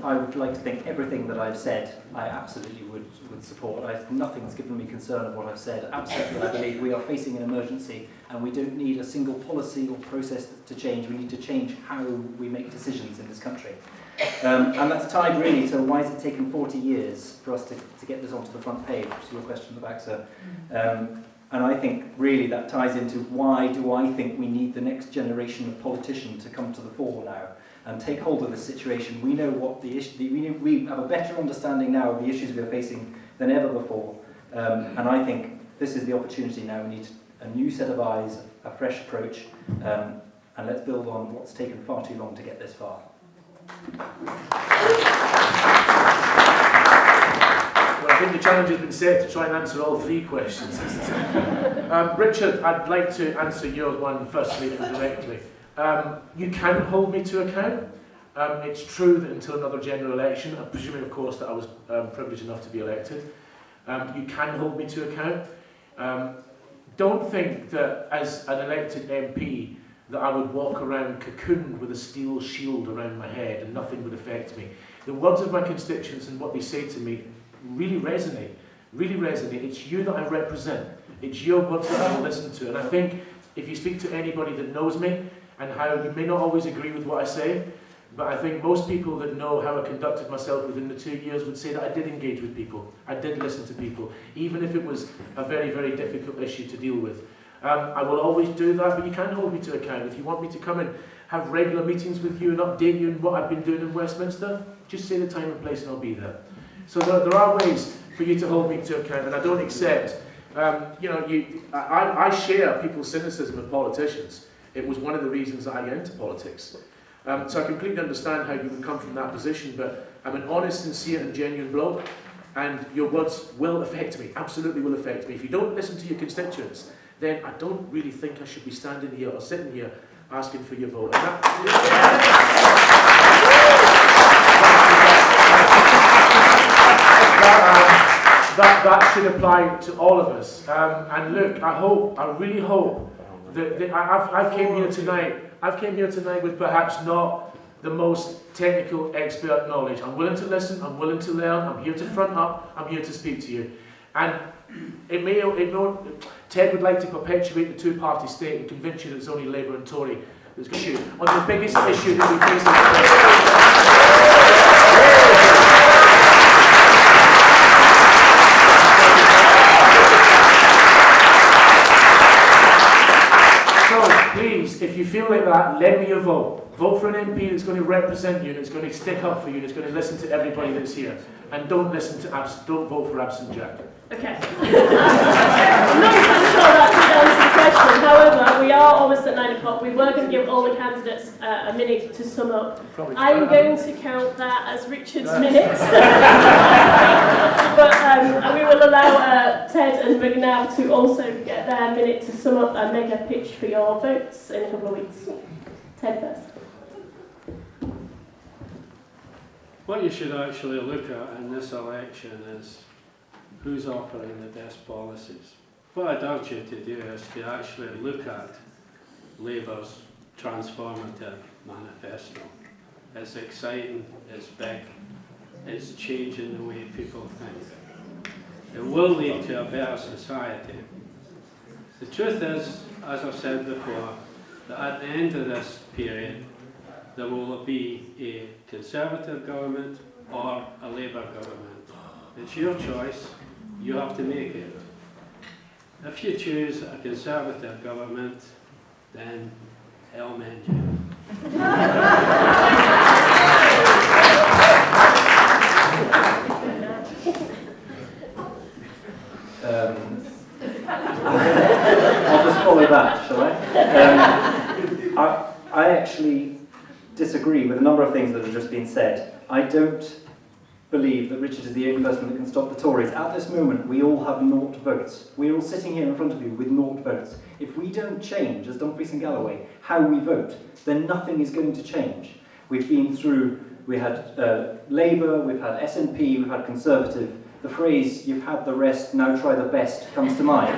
I would like to think everything that I've said I absolutely would support. Nothing's given me concern of what I've said. Absolutely, I believe we are facing an emergency and we don't need a single policy or process to change. We need to change how we make decisions in this country. And that's tied really to why has it taken 40 years for us to get this onto the front page, which is your question at the back, sir. And I think really that ties into why do I think we need the next generation of politicians to come to the fore now and take hold of the situation. We know what the issue, we have a better understanding now of the issues we are facing than ever before. And I think this is the opportunity now. We need a new set of eyes, a fresh approach, and let's build on what's taken far too long to get this far. Well, I think the challenge has been set to try and answer all three questions, hasn't it? Richard, I'd like to answer your one firstly and directly. You can hold me to account. It's true that until another general election, I'm presuming of course that I was privileged enough to be elected, you can hold me to account. Don't think that as an elected MP that I would walk around cocooned with a steel shield around my head and nothing would affect me. The words of my constituents and what they say to me really resonate, really resonate. It's you that I represent. It's your words that I will listen to. And I think if you speak to anybody that knows me and how you may not always agree with what I say, but I think most people that know how I conducted myself within the 2 years would say that I did engage with people. I did listen to people, even if it was a very, very difficult issue to deal with. I will always do that, but you can hold me to account. If you want me to come and have regular meetings with you and update you on what I've been doing in Westminster, just say the time and place and I'll be there. So there are ways for you to hold me to account, and I don't accept, I share people's cynicism of politicians. It was one of the reasons that I got into politics. So I completely understand how you would come from that position, but I'm an honest, sincere and genuine bloke, and your words will affect me, absolutely will affect me. If you don't listen to your constituents, then I don't really think I should be standing here or sitting here asking for your vote. And that should apply to all of us. And look, I really hope that I've came here tonight with perhaps not the most technical expert knowledge. I'm willing to listen, I'm willing to learn, I'm here to front up, I'm here to speak to you. And Ted would like to perpetuate the two-party state and convince you that it's only Labour and Tory that's going to shoot on the biggest issue that we face. So please, if you feel like that, lend me your vote. Vote for an MP that's going to represent you, that's going to stick up for you, that's going to listen to everybody that's here, and don't vote for Absent Jack. Okay. I'm not quite sure that could answer the question. However, we are almost at 9 o'clock. We were going to give all the candidates a minute to sum up. I'm going to count that as Richard's minute. But we will allow Ted and McNab to also get their minute to sum up and make a pitch for your votes in a couple of weeks. Ted first. What you should actually look at in this election is who's offering the best policies. What I'd urge you to do is to actually look at Labour's transformative manifesto. It's exciting, it's big, it's changing the way people think. It will lead to a better society. The truth is, as I've said before, that at the end of this period, there will be a Conservative government or a Labour government. It's your choice. You have to make it. If you choose a Conservative government, then hell mend you. I'll just follow that, shall I? I actually disagree with a number of things that have just been said. I don't believe that Richard is the only person that can stop the Tories. At this moment, we all have 0 votes. We're all sitting here in front of you with 0 votes. If we don't change, as Dumfries and Galloway, how we vote, then nothing is going to change. We've been through we had Labour, we've had SNP, we've had Conservative. The phrase, "you've had the rest, now try the best," comes to mind.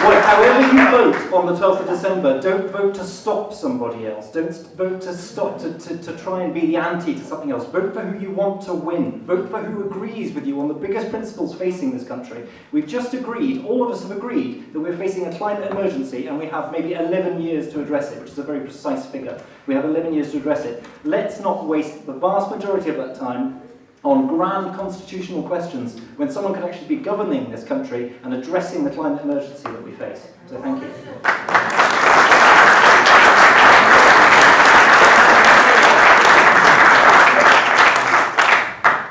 However you vote on the 12th of December, don't vote to stop somebody else. Don't vote to stop, to try and be the anti to something else. Vote for who you want to win. Vote for who agrees with you on the biggest principles facing this country. We've just agreed, all of us have agreed, that we're facing a climate emergency and we have maybe 11 years to address it, which is a very precise figure. We have 11 years to address it. Let's not waste the vast majority of that time on grand constitutional questions when someone could actually be governing this country and addressing the climate emergency that we face. So thank you.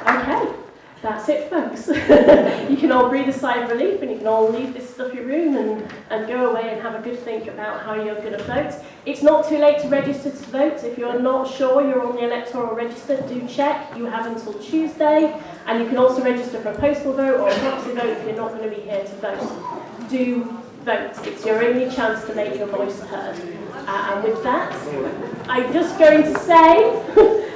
Okay, that's it, folks. You can all breathe a sigh of relief and you can all leave this stuffy room and go away and have a good think about how you're going to vote. It's not too late to register to vote. If you're not sure you're on the electoral register, do check. You have until Tuesday, and you can also register for a postal vote or a proxy vote if you're not going to be here to vote. Do vote. It's your only chance to make your voice heard. And with that, I'm just going to say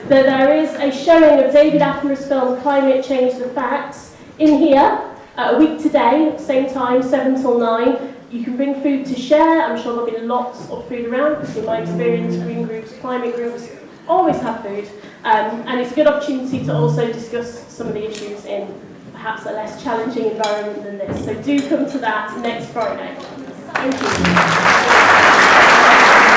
that there is a showing of David Attenborough's film Climate Change the Facts in here a week today, same time, 7 till 9. You can bring food to share. I'm sure there'll be lots of food around because in my experience, green groups, climate groups always have food. And it's a good opportunity to also discuss some of the issues in perhaps a less challenging environment than this. So do come to that next Friday. Thank you.